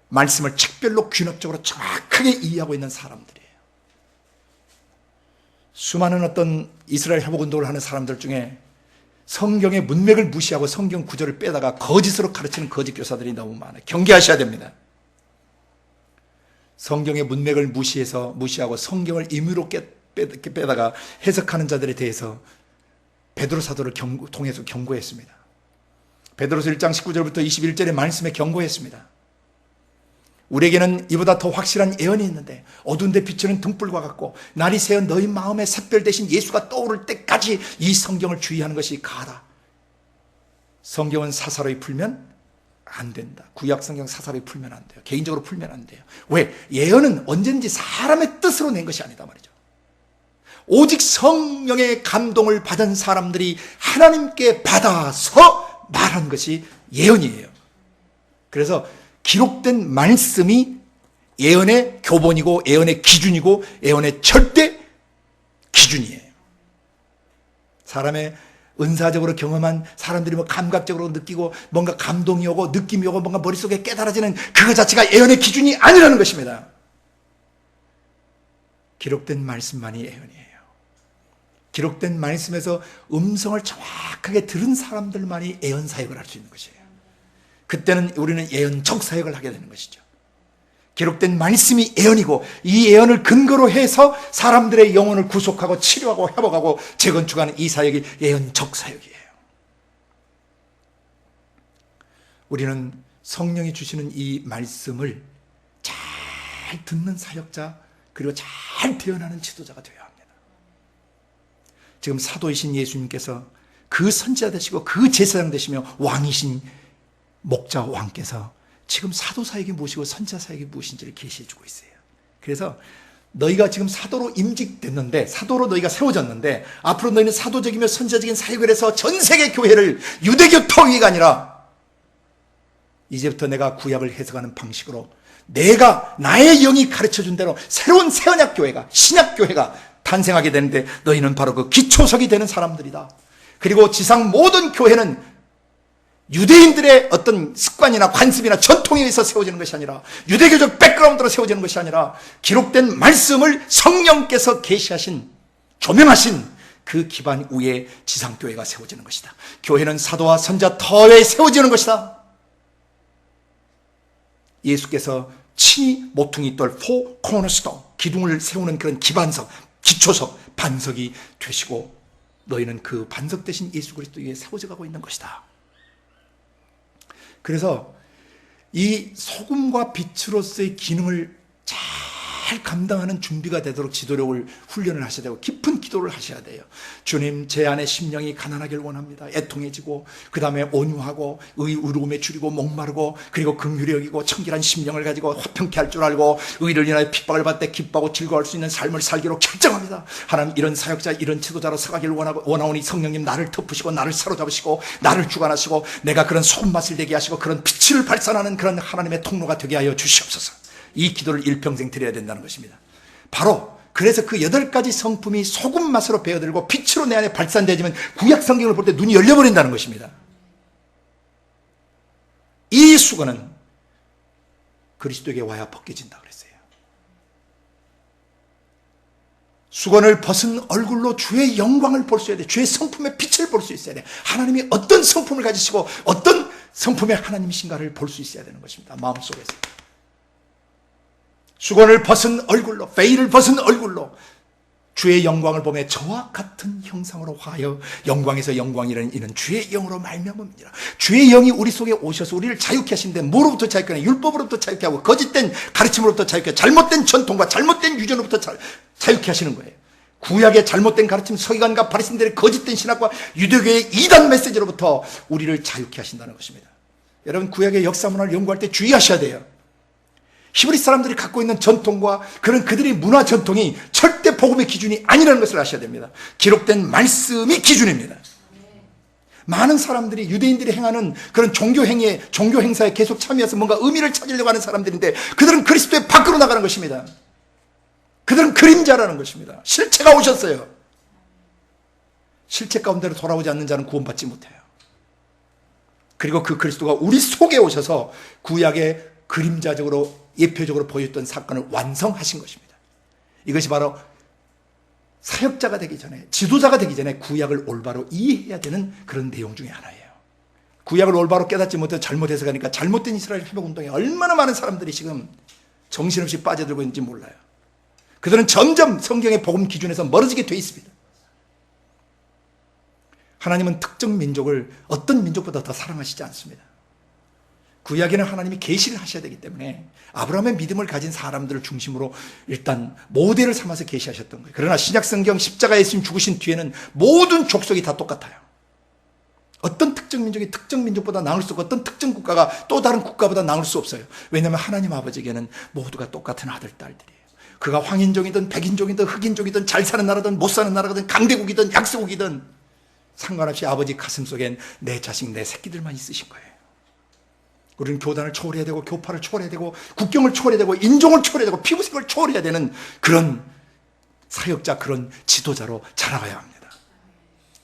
말씀을 책별로 균형적으로 정확하게 이해하고 있는 사람들이에요. 수많은 어떤 이스라엘 회복운동을 하는 사람들 중에 성경의 문맥을 무시하고 성경 구절을 빼다가 거짓으로 가르치는 거짓 교사들이 너무 많아요. 경계하셔야 됩니다. 성경의 문맥을 무시하고 성경을 임의로 빼다가 해석하는 자들에 대해서 베드로 사도를 통해서 경고했습니다. 베드로서 1장 19절부터 21절의 말씀에 경고했습니다. 우리에게는 이보다 더 확실한 예언이 있는데 어두운 데 비추는 등불과 같고 날이 새어 너희 마음의 샛별 대신 예수가 떠오를 때까지 이 성경을 주의하는 것이 가하다. 성경은 사사로이 풀면 안 된다. 구약 성경 사사로이 풀면 안 돼요. 개인적으로 풀면 안 돼요. 왜? 예언은 언제든지 사람의 뜻으로 낸 것이 아니다 말이죠. 오직 성령의 감동을 받은 사람들이 하나님께 받아서 말한 것이 예언이에요. 그래서 기록된 말씀이 예언의 교본이고 예언의 기준이고 예언의 절대 기준이에요. 사람의 은사적으로 경험한 사람들이 뭐 감각적으로 느끼고 뭔가 감동이 오고 느낌이 오고 뭔가 머릿속에 깨달아지는 그거 자체가 예언의 기준이 아니라는 것입니다. 기록된 말씀만이 예언이에요. 기록된 말씀에서 음성을 정확하게 들은 사람들만이 예언 사역을 할 수 있는 것이에요. 그때는 우리는 예언적 사역을 하게 되는 것이죠. 기록된 말씀이 예언이고 이 예언을 근거로 해서 사람들의 영혼을 구속하고 치료하고 회복하고 재건축하는 이 사역이 예언적 사역이에요. 우리는 성령이 주시는 이 말씀을 잘 듣는 사역자, 그리고 잘 대언하는 지도자가 되어야 합니다. 지금 사도이신 예수님께서 그 선지자 되시고 그 제사장 되시며 왕이신 목자 왕께서 지금 사도 사역이 무엇이고 선지자 사역이 무엇인지를 계시해 주고 있어요. 그래서 너희가 지금 사도로 임직됐는데, 사도로 너희가 세워졌는데, 앞으로 너희는 사도적이며 선지자적인 사역을 해서 전 세계 교회를 유대교 토위가 아니라 이제부터 내가 구약을 해석하는 방식으로 내가 나의 영이 가르쳐준 대로 새로운 새언약 교회가, 신약 교회가 탄생하게 되는데, 너희는 바로 그 기초석이 되는 사람들이다. 그리고 지상 모든 교회는 유대인들의 어떤 습관이나 관습이나 전통에 의해서 세워지는 것이 아니라, 유대교적 백그라운드로 세워지는 것이 아니라 기록된 말씀을 성령께서 계시하신, 조명하신 그 기반 위에 지상교회가 세워지는 것이다. 교회는 사도와 선지자 터에 세워지는 것이다. 예수께서 친히 모퉁이 돌 포 코너스톤, 기둥을 세우는 그런 기반석, 기초석, 반석이 되시고 너희는 그 반석 대신 예수 그리스도 위에 세워져 가고 있는 것이다. 그래서 이 소금과 빛으로서의 기능을 잘 감당하는 준비가 되도록 지도력을 훈련을 하셔야 되고 깊은 기도를 하셔야 돼요. 주님, 제 안에 심령이 가난하길 원합니다. 애통해지고 그 다음에 온유하고 의로움에 줄이고 목마르고 그리고 긍휼히 여기고 청결한 심령을 가지고 화평케 할 줄 알고 의를 인하여 핍박을 받을 때 기뻐하고 즐거워할 수 있는 삶을 살기로 결정합니다. 하나님, 이런 사역자, 이런 지도자로 서가기를 원하오니 성령님 나를 덮으시고 나를 사로잡으시고 나를 주관하시고 내가 그런 소금맛을 내게 하시고 그런 빛을 발산하는 그런 하나님의 통로가 되게 하여 주시옵소서. 이 기도를 일평생 드려야 된다는 것입니다. 바로 그래서 그 8가지 성품이 소금 맛으로 배어들고 빛으로 내 안에 발산되지만 구약 성경을 볼 때 눈이 열려버린다는 것입니다. 이 수건은 그리스도에게 와야 벗겨진다 그랬어요. 수건을 벗은 얼굴로 주의 영광을 볼 수 있어야 돼. 주의 성품의 빛을 볼 수 있어야 돼. 하나님이 어떤 성품을 가지시고 어떤 성품의 하나님이신가를 볼 수 있어야 되는 것입니다. 마음속에서. 수건을 벗은 얼굴로, 베일을 벗은 얼굴로 주의 영광을 보며 저와 같은 형상으로 화하여 영광에서 영광이라는 이는 주의 영으로 말미암음이니라. 주의 영이 우리 속에 오셔서 우리를 자유케 하시는데 뭐로부터 자유케 하냐? 율법으로부터 자유케 하고 거짓된 가르침으로부터 자유케 하고 잘못된 전통과 잘못된 유전으로부터 자유케 하시는 거예요. 구약의 잘못된 가르침, 서기관과 바리새인들의 거짓된 신학과 유대교의 이단 메시지로부터 우리를 자유케 하신다는 것입니다. 여러분, 구약의 역사 문화를 연구할 때 주의하셔야 돼요. 히브리 사람들이 갖고 있는 전통과 그런 그들의 문화 전통이 절대 복음의 기준이 아니라는 것을 아셔야 됩니다. 기록된 말씀이 기준입니다. 많은 사람들이 유대인들이 행하는 그런 종교 행위에, 종교 행사에 계속 참여해서 뭔가 의미를 찾으려고 하는 사람들인데 그들은 그리스도의 밖으로 나가는 것입니다. 그들은 그림자라는 것입니다. 실체가 오셨어요. 실체 가운데로 돌아오지 않는 자는 구원받지 못해요. 그리고 그 그리스도가 우리 속에 오셔서 구약의 그림자적으로 예표적으로 보였던 사건을 완성하신 것입니다. 이것이 바로 사역자가 되기 전에, 지도자가 되기 전에 구약을 올바로 이해해야 되는 그런 내용 중에 하나예요. 구약을 올바로 깨닫지 못해서 잘못 해석하니까 잘못된 이스라엘 회복운동에 얼마나 많은 사람들이 지금 정신없이 빠져들고 있는지 몰라요. 그들은 점점 성경의 복음 기준에서 멀어지게 돼 있습니다. 하나님은 특정 민족을 어떤 민족보다 더 사랑하시지 않습니다. 구약에는 하나님이 계시를 하셔야 되기 때문에 아브라함의 믿음을 가진 사람들을 중심으로 일단 모델을 삼아서 계시하셨던 거예요. 그러나 신약성경 십자가에 예수님 죽으신 뒤에는 모든 족속이 다 똑같아요. 어떤 특정 민족이 특정 민족보다 나을 수 없고 어떤 특정 국가가 또 다른 국가보다 나을 수 없어요. 왜냐하면 하나님 아버지에게는 모두가 똑같은 아들, 딸들이에요. 그가 황인종이든 백인종이든 흑인종이든 잘 사는 나라든 못 사는 나라든 강대국이든 약소국이든 상관없이 아버지 가슴속엔 내 자식, 내 새끼들만 있으신 거예요. 우리는 교단을 초월해야 되고 교파를 초월해야 되고 국경을 초월해야 되고 인종을 초월해야 되고 피부색을 초월해야 되는 그런 사역자, 그런 지도자로 자라가야 합니다.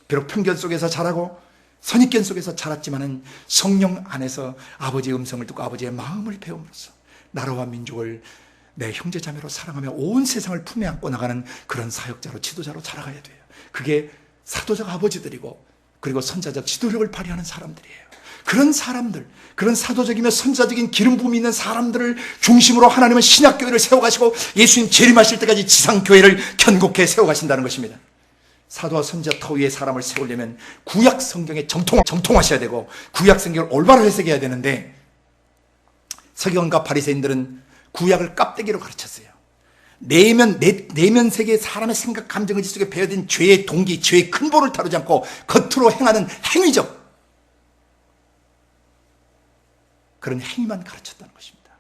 비록 편견 속에서 자라고 선입견 속에서 자랐지만은 성령 안에서 아버지의 음성을 듣고 아버지의 마음을 배움으로써 나라와 민족을 내 형제자매로 사랑하며 온 세상을 품에 안고 나가는 그런 사역자로, 지도자로 자라가야 돼요. 그게 사도적 아버지들이고 그리고 선자적 지도력을 발휘하는 사람들이에요. 그런 사람들, 그런 사도적이며 선자적인 기름 부음이 있는 사람들을 중심으로 하나님은 신약교회를 세워가시고 예수님 재림하실 때까지 지상교회를 견고케 세워가신다는 것입니다. 사도와 선지자 터 위에 사람을 세우려면 구약 성경에 정통하셔야 되고 구약 성경을 올바로 해석해야 되는데, 서기관과 바리새인들은 구약을 깝대기로 가르쳤어요. 내면 세계의 사람의 생각, 감정, 의지 속에 배어든 죄의 동기, 죄의 근본을 다루지 않고 겉으로 행하는 행위적 그런 행위만 가르쳤다는 것입니다.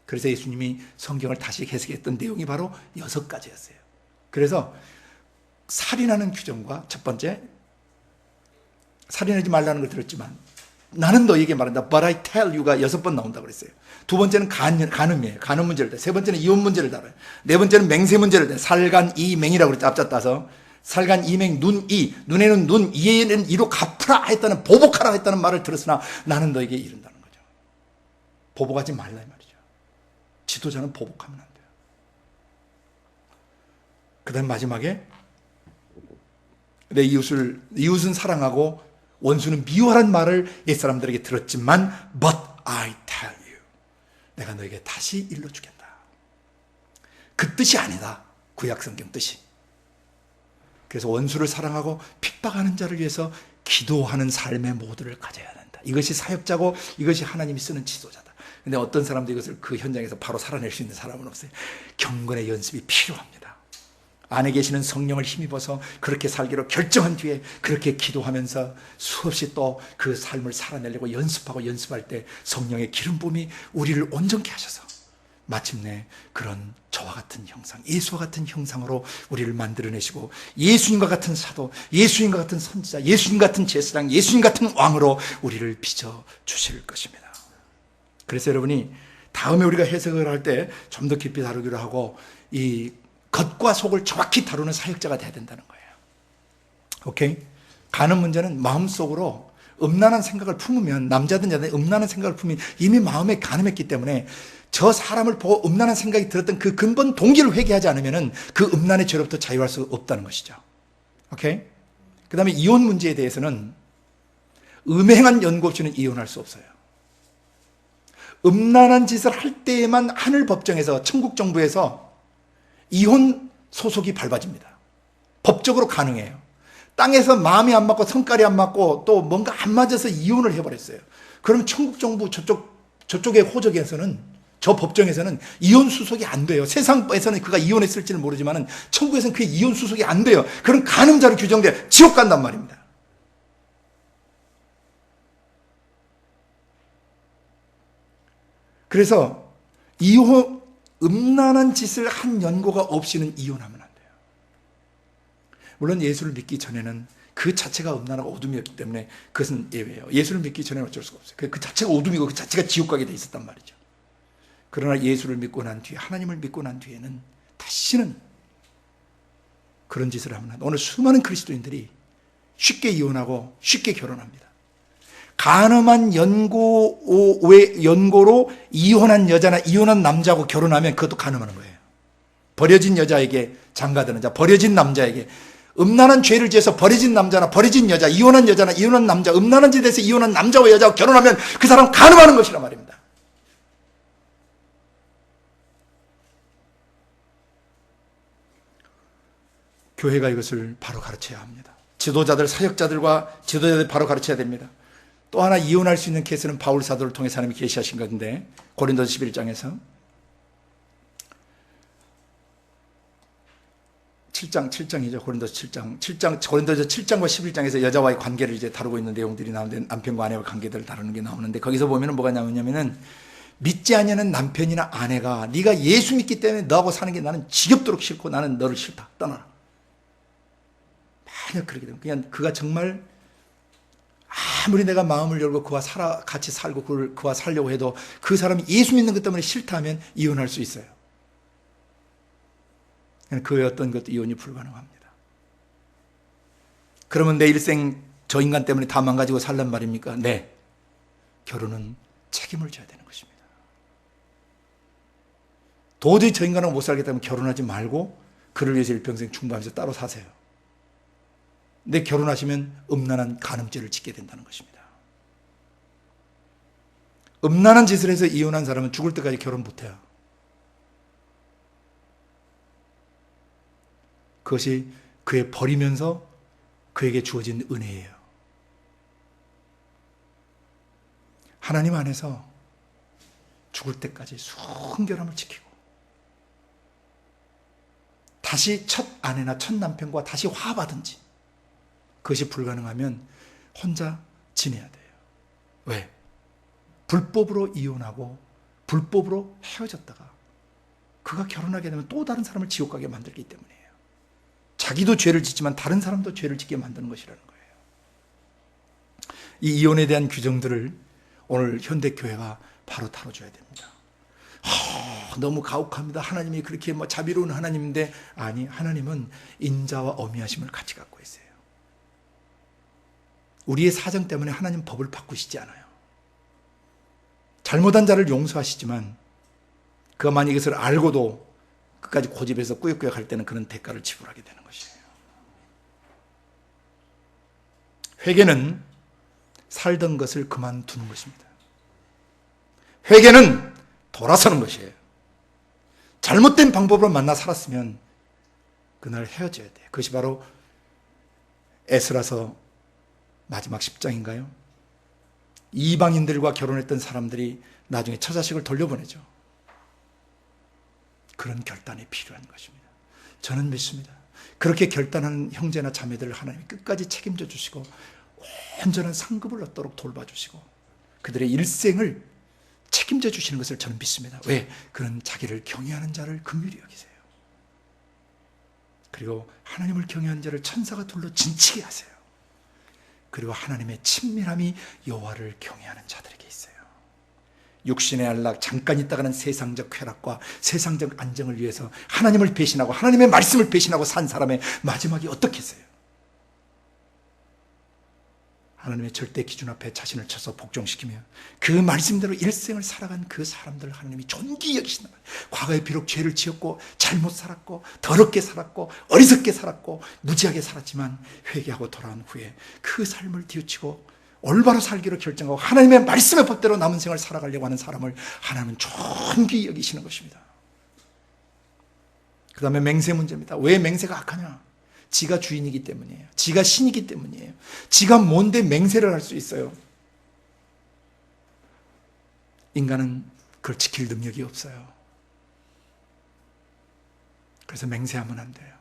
그래서 예수님이 성경을 다시 해석했던 내용이 바로 6가지였어요. 그래서 살인하는 규정과, 첫 번째, 살인하지 말라는 걸 들었지만 나는 너에게 말한다, but I tell you가 6번 나온다고 그랬어요. 두 번째는 간음이에요. 간음 문제를 다. 세 번째는 이혼 문제를 다뤄요. 네 번째는 맹세 문제를 다. 살간이맹이라고 그랬죠. 앞자 따서 살간이맹, 눈이, 눈에는 눈, 이에는 이로 갚으라 했다는, 보복하라 했다는 말을 들었으나 나는 너에게 이른다는 거죠. 보복하지 말라 이 말이죠. 지도자는 보복하면 안 돼요. 그 다음 마지막에 내 이웃은 사랑하고 원수는 미워하라는 말을 옛사람들에게 들었지만 but I tell you, 내가 너에게 다시 일러주겠다. 그 뜻이 아니다, 구약성경 뜻이. 그래서 원수를 사랑하고 핍박하는 자를 위해서 기도하는 삶의 모드를 가져야 한다. 이것이 사역자고 이것이 하나님이 쓰는 지도자다. 근데 어떤 사람도 이것을 그 현장에서 바로 살아낼 수 있는 사람은 없어요. 경건의 연습이 필요합니다. 안에 계시는 성령을 힘입어서 그렇게 살기로 결정한 뒤에 그렇게 기도하면서 수없이 또 그 삶을 살아내려고 연습하고 연습할 때 성령의 기름 부음이 우리를 온전케 하셔서 마침내 그런 저와 같은 형상, 예수와 같은 형상으로 우리를 만들어내시고 예수님과 같은 사도, 예수님과 같은 선지자, 예수님 같은 제사장, 예수님 같은 왕으로 우리를 빚어주실 것입니다. 그래서 여러분이 다음에 우리가 해석을 할 때 좀 더 깊이 다루기로 하고 이 겉과 속을 정확히 다루는 사역자가 돼야 된다는 거예요. 오케이? 가는 문제는 마음속으로 음란한 생각을 품으면, 남자든 여자든 음란한 생각을 품으면 이미 마음에 간음했기 때문에 저 사람을 보고 음란한 생각이 들었던 그 근본 동기를 회개하지 않으면 그 음란의 죄로부터 자유할 수 없다는 것이죠. 오케이? 그 다음에 이혼 문제에 대해서는 음행한 연고 없이는 이혼할 수 없어요. 음란한 짓을 할 때에만 하늘 법정에서, 천국 정부에서 이혼 소속이 밟아집니다. 법적으로 가능해요. 땅에서 마음이 안 맞고 성깔이 안 맞고 또 뭔가 안 맞아서 이혼을 해버렸어요. 그럼 천국 정부 저쪽의 호적에서는, 저 법정에서는 이혼 수속이 안 돼요. 세상에서는 그가 이혼했을지는 모르지만 천국에서는 그게 이혼 수속이 안 돼요. 그럼 간음자로 규정돼 지옥 간단 말입니다. 그래서 음란한 짓을 한 연고가 없이는 이혼하면 안 돼요. 물론 예수를 믿기 전에는 그 자체가 음란하고 어둠이었기 때문에 그것은 예외예요. 예수를 믿기 전에는 어쩔 수가 없어요. 그 자체가 어둠이고 그 자체가 지옥 가게 돼 있었단 말이죠. 그러나 예수를 믿고 난 뒤에, 하나님을 믿고 난 뒤에는 다시는 그런 짓을 하면 안 돼요. 오늘 수많은 그리스도인들이 쉽게 이혼하고 쉽게 결혼합니다. 간음한 연고로 이혼한 여자나 이혼한 남자하고 결혼하면 그것도 간음하는 거예요. 버려진 여자에게 장가드는 자, 버려진 남자에게, 음란한 죄를 지어서 버려진 남자나 버려진 여자, 이혼한 여자나 이혼한 남자, 음란한 짓에 대해서 이혼한 남자와 여자와 결혼하면 그 사람 간음하는 것이란 말입니다. 교회가 이것을 바로 가르쳐야 합니다. 지도자들, 사역자들과 지도자들 바로 가르쳐야 됩니다. 또 하나 이혼할 수 있는 케이스는 바울 사도를 통해서 하나님이 계시하신 건데, 고린도서 11장에서 7장이죠. 고린도서 7장과 11장에서 여자와의 관계를 이제 다루고 있는 내용들이 나오는데, 남편과 아내와 관계들을 다루는 게 나오는데, 거기서 보면은 뭐가 나오냐면은 믿지 않는 남편이나 아내가 네가 예수 믿기 때문에 너하고 사는 게 나는 지겹도록 싫고 나는 너를 싫다, 떠나라. 만약 그렇게 되면 그냥 그가 정말 아무리 내가 마음을 열고 그와 같이 살고 그와 살려고 해도 그 사람이 예수 믿는 것 때문에 싫다 하면 이혼할 수 있어요. 그 외 어떤 것도 이혼이 불가능합니다. 그러면 내 일생 저 인간 때문에 다 망가지고 살란 말입니까? 네. 결혼은 책임을 져야 되는 것입니다. 도저히 저 인간하고 못 살겠다면 결혼하지 말고 그를 위해서 일평생 충고하면서 따로 사세요. 근데 결혼하시면 음란한 간음죄를 짓게 된다는 것입니다. 음란한 짓을 해서 이혼한 사람은 죽을 때까지 결혼 못해요. 그것이 그의 버리면서 그에게 주어진 은혜예요. 하나님 안에서 죽을 때까지 순결함을 지키고 다시 첫 아내나 첫 남편과 다시 화합하든지 그것이 불가능하면 혼자 지내야 돼요. 왜? 불법으로 이혼하고 불법으로 헤어졌다가 그가 결혼하게 되면 또 다른 사람을 지옥 가게 만들기 때문이에요. 자기도 죄를 짓지만 다른 사람도 죄를 짓게 만드는 것이라는 거예요. 이 이혼에 대한 규정들을 오늘 현대교회가 바로 다뤄줘야 됩니다. 너무 가혹합니다. 하나님이 그렇게 자비로운 하나님인데, 아니, 하나님은 인자와 어미하심을 같이 갖고 있어요. 우리의 사정 때문에 하나님 법을 바꾸시지 않아요. 잘못한 자를 용서하시지만 그가 만약 이것을 알고도 끝까지 고집해서 꾸역꾸역 할 때는 그런 대가를 지불하게 되는 것이에요. 회개는 살던 것을 그만두는 것입니다. 회개는 돌아서는 것이에요. 잘못된 방법으로 만나 살았으면 그날 헤어져야 돼요. 그것이 바로 에스라서 마지막 10장인가요? 이방인들과 결혼했던 사람들이 나중에 처자식을 돌려보내죠. 그런 결단이 필요한 것입니다. 저는 믿습니다. 그렇게 결단하는 형제나 자매들을 하나님이 끝까지 책임져 주시고 온전한 상급을 얻도록 돌봐주시고 그들의 일생을 책임져 주시는 것을 저는 믿습니다. 왜? 그는 자기를 경외하는 자를 긍휼히 여기세요. 그리고 하나님을 경외하는 자를 천사가 둘러 진치게 하세요. 그리고 하나님의 친밀함이 여호와를 경외하는 자들에게 있어요. 육신의 안락, 잠깐 있다가는 세상적 쾌락과 세상적 안정을 위해서 하나님을 배신하고 하나님의 말씀을 배신하고 산 사람의 마지막이 어떻겠어요? 하나님의 절대 기준 앞에 자신을 쳐서 복종시키며 그 말씀대로 일생을 살아간 그 사람들을 하나님이 존귀히 여기신다. 과거에 비록 죄를 지었고 잘못 살았고 더럽게 살았고 어리석게 살았고 무지하게 살았지만 회개하고 돌아온 후에 그 삶을 뒤우치고 올바로 살기로 결정하고 하나님의 말씀의 법대로 남은 생을 살아가려고 하는 사람을 하나님은 존귀히 여기시는 것입니다. 그 다음에 맹세 문제입니다. 왜 맹세가 악하냐? 지가 주인이기 때문이에요. 지가 신이기 때문이에요. 지가 뭔데 맹세를 할 수 있어요? 인간은 그걸 지킬 능력이 없어요. 그래서 맹세하면 안 돼요.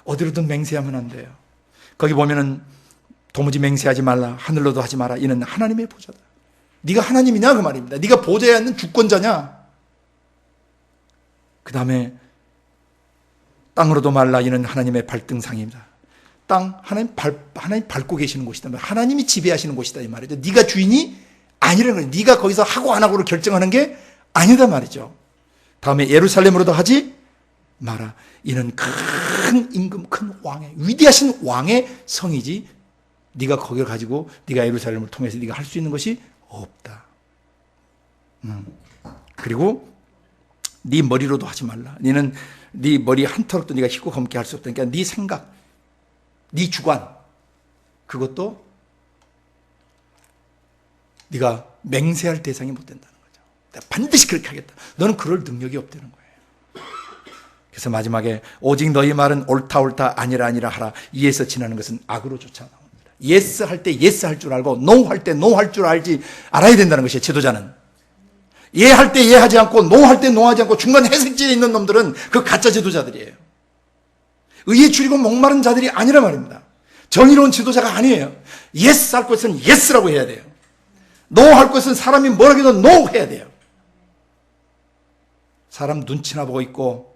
어디로든 맹세하면 안 돼요. 거기 보면은 도무지 맹세하지 말라, 하늘로도 하지 마라. 이는 하나님의 보좌다. 네가 하나님이냐 그 말입니다. 네가 보좌에 앉는 주권자냐? 그 다음에 땅으로도 말라. 이는 하나님의 발등상입니다. 땅, 하나님 밟고 계시는 곳이다. 하나님이 지배하시는 곳이다 이 말이죠. 네가 주인이 아니라는 거예요. 네가 거기서 하고 안 하고를 결정하는 게 아니다 말이죠. 다음에 예루살렘으로도 하지 마라. 이는 큰 임금, 큰 왕의 위대하신 왕의 성이지 네가 거기를 가지고 네가 예루살렘을 통해서 네가 할 수 있는 것이 없다. 그리고 네 머리로도 하지 말라. 너는 네 머리 한 털도 네가 흰고 검게 할 수 없다. 그러니까 네 생각, 네 주관, 그것도 네가 맹세할 대상이 못 된다는 거죠. 내가 반드시 그렇게 하겠다. 너는 그럴 능력이 없다는 거예요. 그래서 마지막에 오직 너희 말은 옳다 옳다 아니라 아니라 하라. 이에서 지나는 것은 악으로 쫓아 나옵니다. 예스 할 때 예스 할 줄 알고 노 할 때 노 할 줄 알아야 된다는 것이에요. 지도자는. 예 할 때 예 하지 않고 노 할 때 노 하지 않고 중간 해석지에 있는 놈들은 그 가짜 지도자들이에요. 의에 줄이고 목마른 자들이 아니란 말입니다. 정의로운 지도자가 아니에요. 예스 할 것은 예스라고 해야 돼요. 노 할 것은 사람이 뭐라고 해도 노 해야 돼요. 사람 눈치나 보고 있고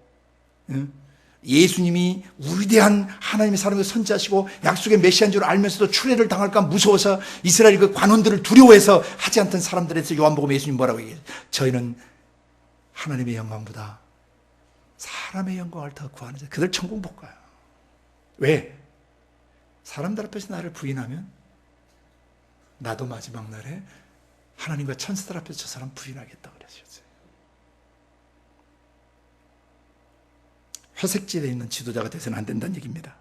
예수님이 위대한 하나님의 사람을 선지하시고 약속의 메시아인 줄 알면서도 출애를 당할까 무서워서 이스라엘 그 관원들을 두려워해서 하지 않던 사람들에 대해서 요한복음 예수님 뭐라고 얘기해요? 저희는 하나님의 영광보다 사람의 영광을 더 구하는 자. 그들 천국 못 가요. 왜? 사람들 앞에서 나를 부인하면 나도 마지막 날에 하나님과 천사들 앞에서 저 사람 부인하겠다 그러셨어요. 회색지대에 있는 지도자가 돼서는 안 된다는 얘기입니다.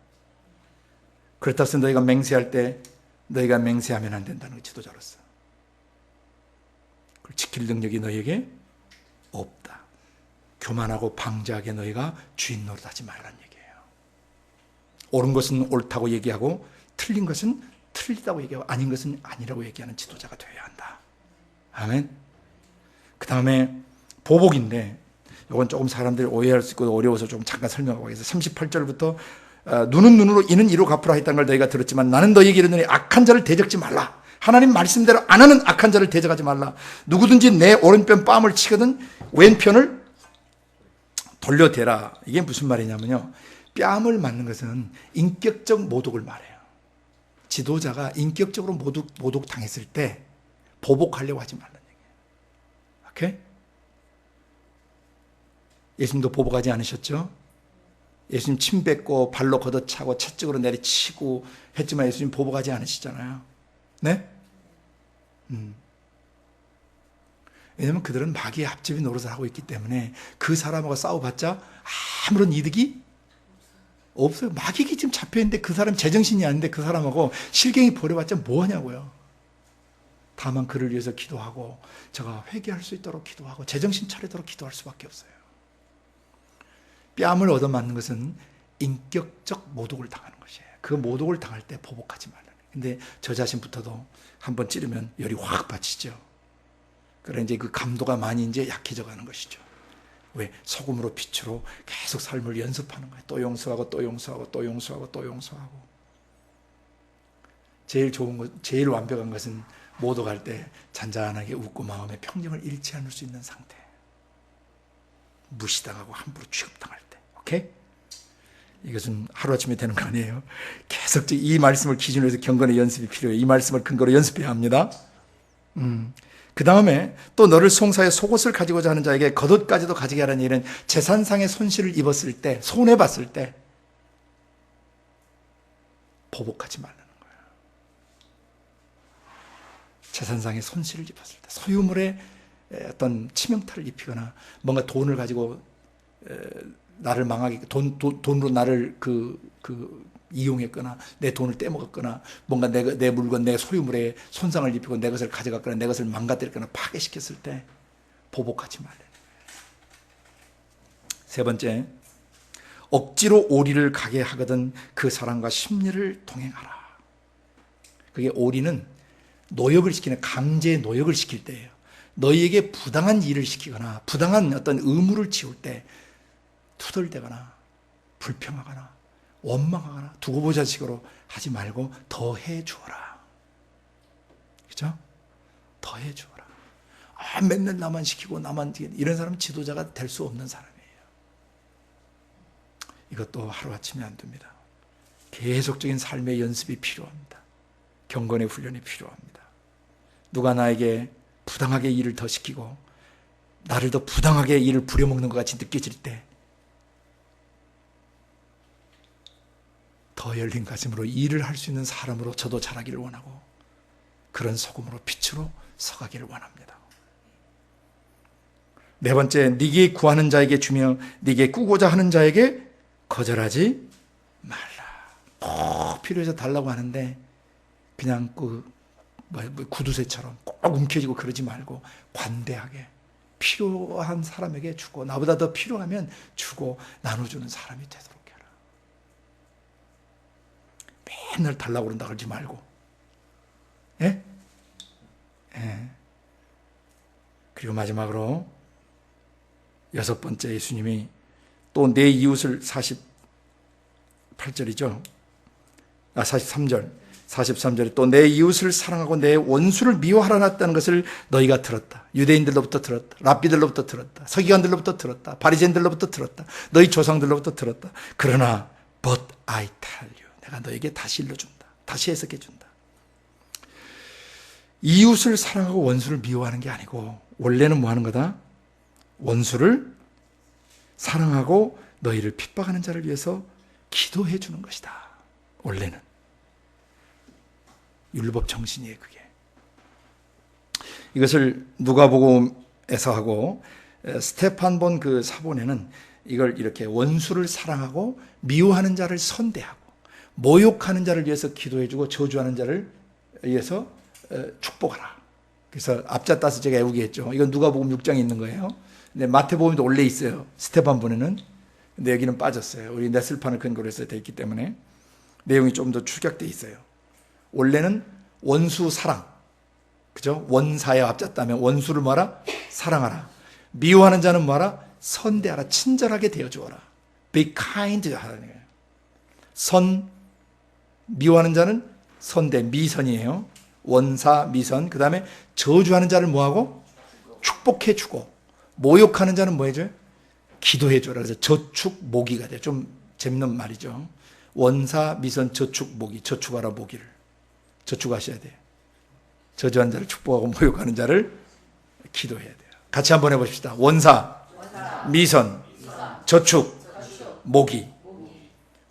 그렇다고 해서 너희가 맹세할 때 너희가 맹세하면 안 된다는 거, 지도자로서. 그걸 지킬 능력이 너희에게 없다. 교만하고 방자하게 너희가 주인 노릇하지 말라는 얘기예요. 옳은 것은 옳다고 얘기하고 틀린 것은 틀리다고 얘기하고 아닌 것은 아니라고 얘기하는 지도자가 되어야 한다. 아멘. 그 다음에 보복인데, 이건 조금 사람들이 오해할 수 있고 어려워서 좀 잠깐 설명하고 하겠습니다. 38절부터 눈은 눈으로 이는 이로 갚으라 했다는 걸 너희가 들었지만 나는 너희에게 이르노니 악한 자를 대적지 말라. 하나님 말씀대로 안 하는 악한 자를 대적하지 말라. 누구든지 내 오른편 뺨을 치거든 왼편을 돌려대라. 이게 무슨 말이냐면요, 뺨을 맞는 것은 인격적 모독을 말해요. 지도자가 인격적으로 모독 당했을 때 보복하려고 하지 말라는 얘기예요. 오케이? 예수님도 보복하지 않으셨죠? 예수님 침 뱉고 발로 걷어차고 채찍으로 내리치고 했지만 예수님 보복하지 않으시잖아요. 네? 왜냐하면 그들은 마귀의 앞집이 노릇을 하고 있기 때문에 그 사람하고 싸워봤자 아무런 이득이 없어요. 마귀에게 지금 잡혀있는데 그 사람 제정신이 아닌데 그 사람하고 실갱이 벌여봤자 뭐하냐고요. 다만 그를 위해서 기도하고 제가 회개할 수 있도록 기도하고 제정신 차리도록 기도할 수밖에 없어요. 뺨을 얻어맞는 것은 인격적 모독을 당하는 것이에요. 그 모독을 당할 때 보복하지 말라는 거예요. 근데 저 자신부터도 한번 찌르면 열이 확 받치죠. 그래 이제 그 감도가 많이 이제 약해져 가는 것이죠. 왜? 소금으로 빛으로 계속 삶을 연습하는 거예요. 또 용서하고 또 용서하고 또 용서하고 또 용서하고. 제일 좋은 것, 제일 완벽한 것은 모독할 때 잔잔하게 웃고 마음의 평정을 잃지 않을 수 있는 상태. 무시당하고 함부로 취급당할 때. 오케이? 이것은 하루아침에 되는 거 아니에요. 계속 이 말씀을 기준으로 해서 경건의 연습이 필요해요. 이 말씀을 근거로 연습해야 합니다. 그 다음에 또 너를 송사해 속옷을 가지고자 하는 자에게 겉옷까지도 가지게 하라는 일은 재산상의 손실을 입었을 때, 손해봤을 때 보복하지 말라는 거예요. 재산상의 손실을 입었을 때, 소유물에 어떤 치명타를 입히거나 뭔가 돈을 가지고 나를 망하게, 돈으로 나를 이용했거나 내 돈을 떼먹었거나 뭔가 내 물건, 내 소유물에 손상을 입히고 내 것을 가져갔거나 내 것을 망가뜨렸거나 파괴시켰을 때 보복하지 말래. 세 번째, 억지로 오리를 가게 하거든 그 사람과 심리를 동행하라. 그게 오리는 노역을 시키는, 강제 노역을 시킬 때예요. 너희에게 부당한 일을 시키거나 부당한 어떤 의무를 지울 때 투덜대거나 불평하거나 원망하거나 두고 보자 식으로 하지 말고 더 해주어라. 그죠? 더 해주어라. 맨날 나만 시키고 나만, 이런 사람은 지도자가 될 수 없는 사람이에요. 이것도 하루아침에 안 됩니다. 계속적인 삶의 연습이 필요합니다. 경건의 훈련이 필요합니다. 누가 나에게 부당하게 일을 더 시키고 나를 더 부당하게 일을 부려먹는 것 같이 느껴질 때 더 열린 가슴으로 일을 할 수 있는 사람으로 저도 자라기를 원하고 그런 소금으로 빛으로 서가기를 원합니다. 네 번째, 네게 구하는 자에게 주며 네게 꾸고자 하는 자에게 거절하지 말라. 꼭 필요해서 달라고 하는데 그냥 구두쇠처럼 꼭 움켜쥐고 그러지 말고 관대하게 필요한 사람에게 주고 나보다 더 필요하면 주고 나눠주는 사람이 되도록 해라. 맨날 달라고 그런다 그러지 말고. 예? 예. 그리고 마지막으로 여섯 번째, 예수님이 또 내 이웃을 48절이죠. 43절. 43절에 또 내 이웃을 사랑하고 내 원수를 미워하라 했다는 것을 너희가 들었다. 유대인들로부터 들었다. 랍비들로부터 들었다. 서기관들로부터 들었다. 바리새인들로부터 들었다. 너희 조상들로부터 들었다. 그러나 but I tell you, 내가 너에게 다시 일러준다. 다시 해석해준다. 이웃을 사랑하고 원수를 미워하는 게 아니고 원래는 뭐 하는 거다? 원수를 사랑하고 너희를 핍박하는 자를 위해서 기도해 주는 것이다. 원래는 율법 정신이에요. 그게. 이것을 누가복음에서 하고 스테판 본 그 사본에는 이걸 이렇게 원수를 사랑하고 미워하는 자를 선대하고 모욕하는 자를 위해서 기도해주고 저주하는 자를 위해서 축복하라. 그래서 앞자 따서 제가 외우게 했죠. 이건 누가복음 6장에 있는 거예요. 근데 마태복음도 원래 있어요. 스테반본에는. 근데 여기는 빠졌어요. 우리 넷슬판을 근거로 해서 돼 있기 때문에 내용이 좀 더 축약돼 있어요. 원래는 원수 사랑, 그죠? 원사에 앞잡다면 원수를 뭐하라? 사랑하라. 미워하는 자는 뭐하라? 선대하라. 친절하게 대해주어라. Be kind 하라는 거예요. 미워하는 자는 선대, 미선이에요. 원사, 미선. 그 다음에 저주하는 자를 뭐하고? 축복해주고. 모욕하는 자는 뭐 해줘요? 기도해줘라. 그래서 저축모기가 돼요. 좀 재밌는 말이죠. 원사, 미선, 저축모기. 저축하라, 모기를. 저축하셔야 돼요. 저주하는 자를 축복하고 모욕하는 자를 기도해야 돼요. 같이 한번 해봅시다. 원사, 미선, 저축, 모기.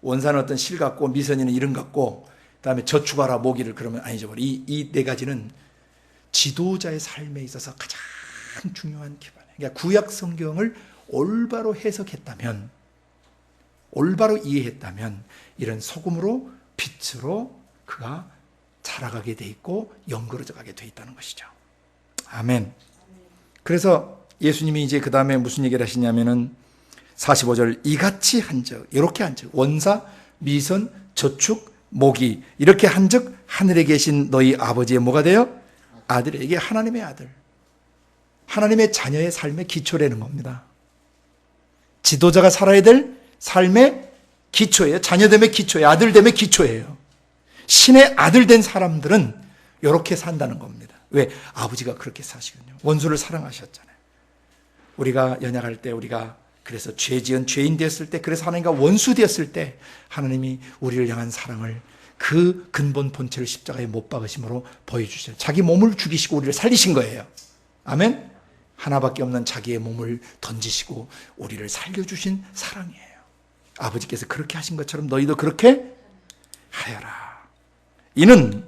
원사는 어떤 실 같고 미선이는 이름 같고 그다음에 저축하라 모기를 그러면 아니죠. 이 네 가지는 지도자의 삶에 있어서 가장 중요한 기반이에요. 그러니까 구약 성경을 올바로 해석했다면, 올바로 이해했다면 이런 소금으로 빛으로 그가 자라가게 돼 있고 연그러져 가게 돼 있다는 것이죠. 아멘. 그래서 예수님이 이제 그 다음에 무슨 얘기를 하시냐면은 45절 이같이 한즉 이렇게 한즉 원사 미선 저축 모기 이렇게 한즉 하늘에 계신 너희 아버지의 뭐가 돼요? 아들이에요. 이게 하나님의 아들, 하나님의 자녀의 삶의 기초라는 겁니다. 지도자가 살아야 될 삶의 기초예요. 자녀됨의 기초예요. 아들됨의 기초예요. 신의 아들 된 사람들은 이렇게 산다는 겁니다. 왜? 아버지가 그렇게 사시거든요. 원수를 사랑하셨잖아요. 우리가 연약할 때, 우리가 그래서 죄 지은 죄인 되었을 때, 그래서 하나님과 원수 되었을 때 하나님이 우리를 향한 사랑을 그 근본 본체를 십자가에 못 박으심으로 보여주셔요. 자기 몸을 죽이시고 우리를 살리신 거예요. 아멘. 하나밖에 없는 자기의 몸을 던지시고 우리를 살려주신 사랑이에요. 아버지께서 그렇게 하신 것처럼 너희도 그렇게 하여라. 이는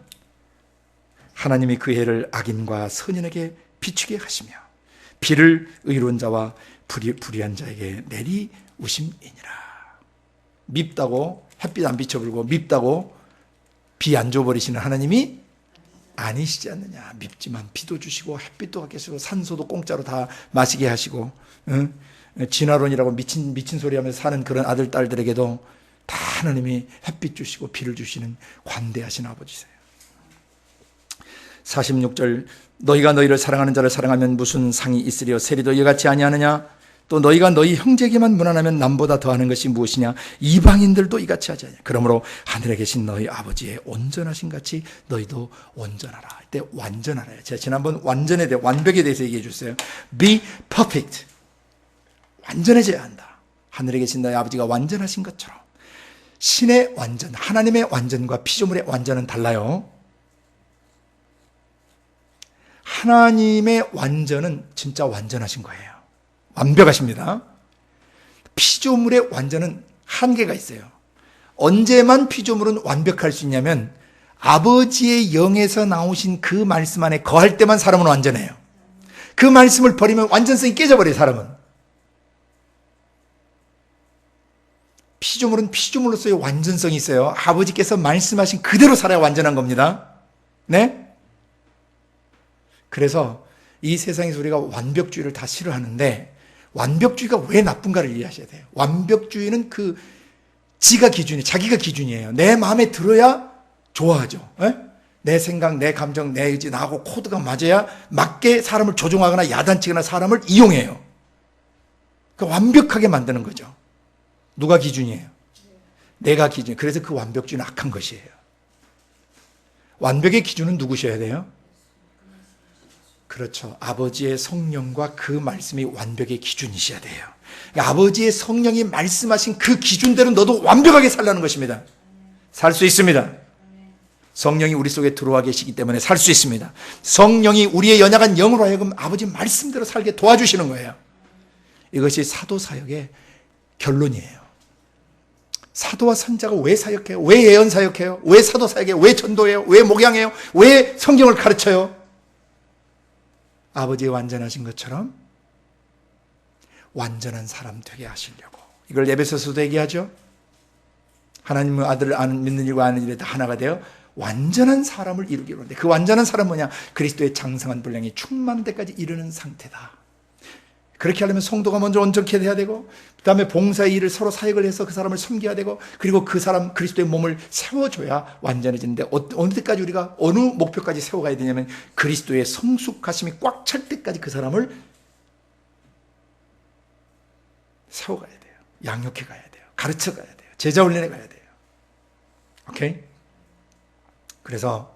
하나님이 그 해를 악인과 선인에게 비추게 하시며 비를 의로운 자와 불의한 자에게 내리우심이니라. 밉다고 햇빛 안 비춰불고 밉다고 비 안 줘버리시는 하나님이 아니시지 않느냐. 밉지만 비도 주시고 햇빛도 갖게 하시고 산소도 공짜로 다 마시게 하시고, 진화론이라고 미친 소리 하면서 사는 그런 아들 딸들에게도 다 하나님이 햇빛 주시고 비를 주시는 관대하신 아버지세요. 46절 너희가 너희를 사랑하는 자를 사랑하면 무슨 상이 있으리요? 세리도 이와 같이 아니하느냐? 또 너희가 너희 형제에게만 무난하면 남보다 더하는 것이 무엇이냐? 이방인들도 이같이 하지 않냐? 그러므로 하늘에 계신 너희 아버지의 온전하신 같이 너희도 온전하라. 이때 완전하라. 제가 지난번 완전에 대해 완벽에 대해서 얘기해 줬어요. Be perfect. 완전해져야 한다. 하늘에 계신 너희 아버지가 완전하신 것처럼. 신의 완전, 하나님의 완전과 피조물의 완전은 달라요. 하나님의 완전은 진짜 완전하신 거예요. 완벽하십니다. 피조물의 완전은 한계가 있어요. 언제만 피조물은 완벽할 수 있냐면 아버지의 영에서 나오신 그 말씀 안에 거할 때만 사람은 완전해요. 그 말씀을 버리면 완전성이 깨져버려요. 사람은. 피조물은 피조물로서의 완전성이 있어요. 아버지께서 말씀하신 그대로 살아야 완전한 겁니다. 네? 그래서 이 세상에서 우리가 완벽주의를 다 싫어하는데 완벽주의가 왜 나쁜가를 이해하셔야 돼요. 완벽주의는 그 지가 기준이, 자기가 기준이에요. 내 마음에 들어야 좋아하죠. 에? 내 생각, 내 감정, 내 의지, 나하고 코드가 맞아야 맞게 사람을 조종하거나 야단치거나 사람을 이용해요. 그러니까 완벽하게 만드는 거죠. 누가 기준이에요? 내가 기준. 그래서 그 완벽주의는 악한 것이에요. 완벽의 기준은 누구셔야 돼요? 그렇죠. 아버지의 성령과 그 말씀이 완벽의 기준이셔야 돼요. 그러니까 아버지의 성령이 말씀하신 그 기준대로 너도 완벽하게 살라는 것입니다. 살 수 있습니다. 성령이 우리 속에 들어와 계시기 때문에 살 수 있습니다. 성령이 우리의 연약한 영으로 하여금 아버지 말씀대로 살게 도와주시는 거예요. 이것이 사도사역의 결론이에요. 사도와 선자가 왜 사역해요? 왜 예언 사역해요? 왜 사도사역해요? 왜 전도해요? 왜 목양해요? 왜 성경을 가르쳐요? 아버지의 완전하신 것처럼 완전한 사람 되게 하시려고. 이걸 에베소서도 얘기하죠. 하나님의 아들을 믿는 일과 아는 일에 다 하나가 되어 완전한 사람을 이루기로 하는데, 그 완전한 사람은 뭐냐? 그리스도의 장성한 분량이 충만한 데까지 이르는 상태다. 그렇게 하려면 성도가 먼저 온전케 돼야 되고, 그 다음에 봉사의 일을 서로 사역을 해서 그 사람을 섬겨야 되고, 그리고 그 사람 그리스도의 몸을 세워줘야 완전해지는데, 어느 때까지 우리가 어느 목표까지 세워가야 되냐면 그리스도의 성숙하심이 꽉 찰 때까지 그 사람을 세워가야 돼요. 양육해 가야 돼요. 가르쳐 가야 돼요. 제자 훈련해 가야 돼요. 오케이? 그래서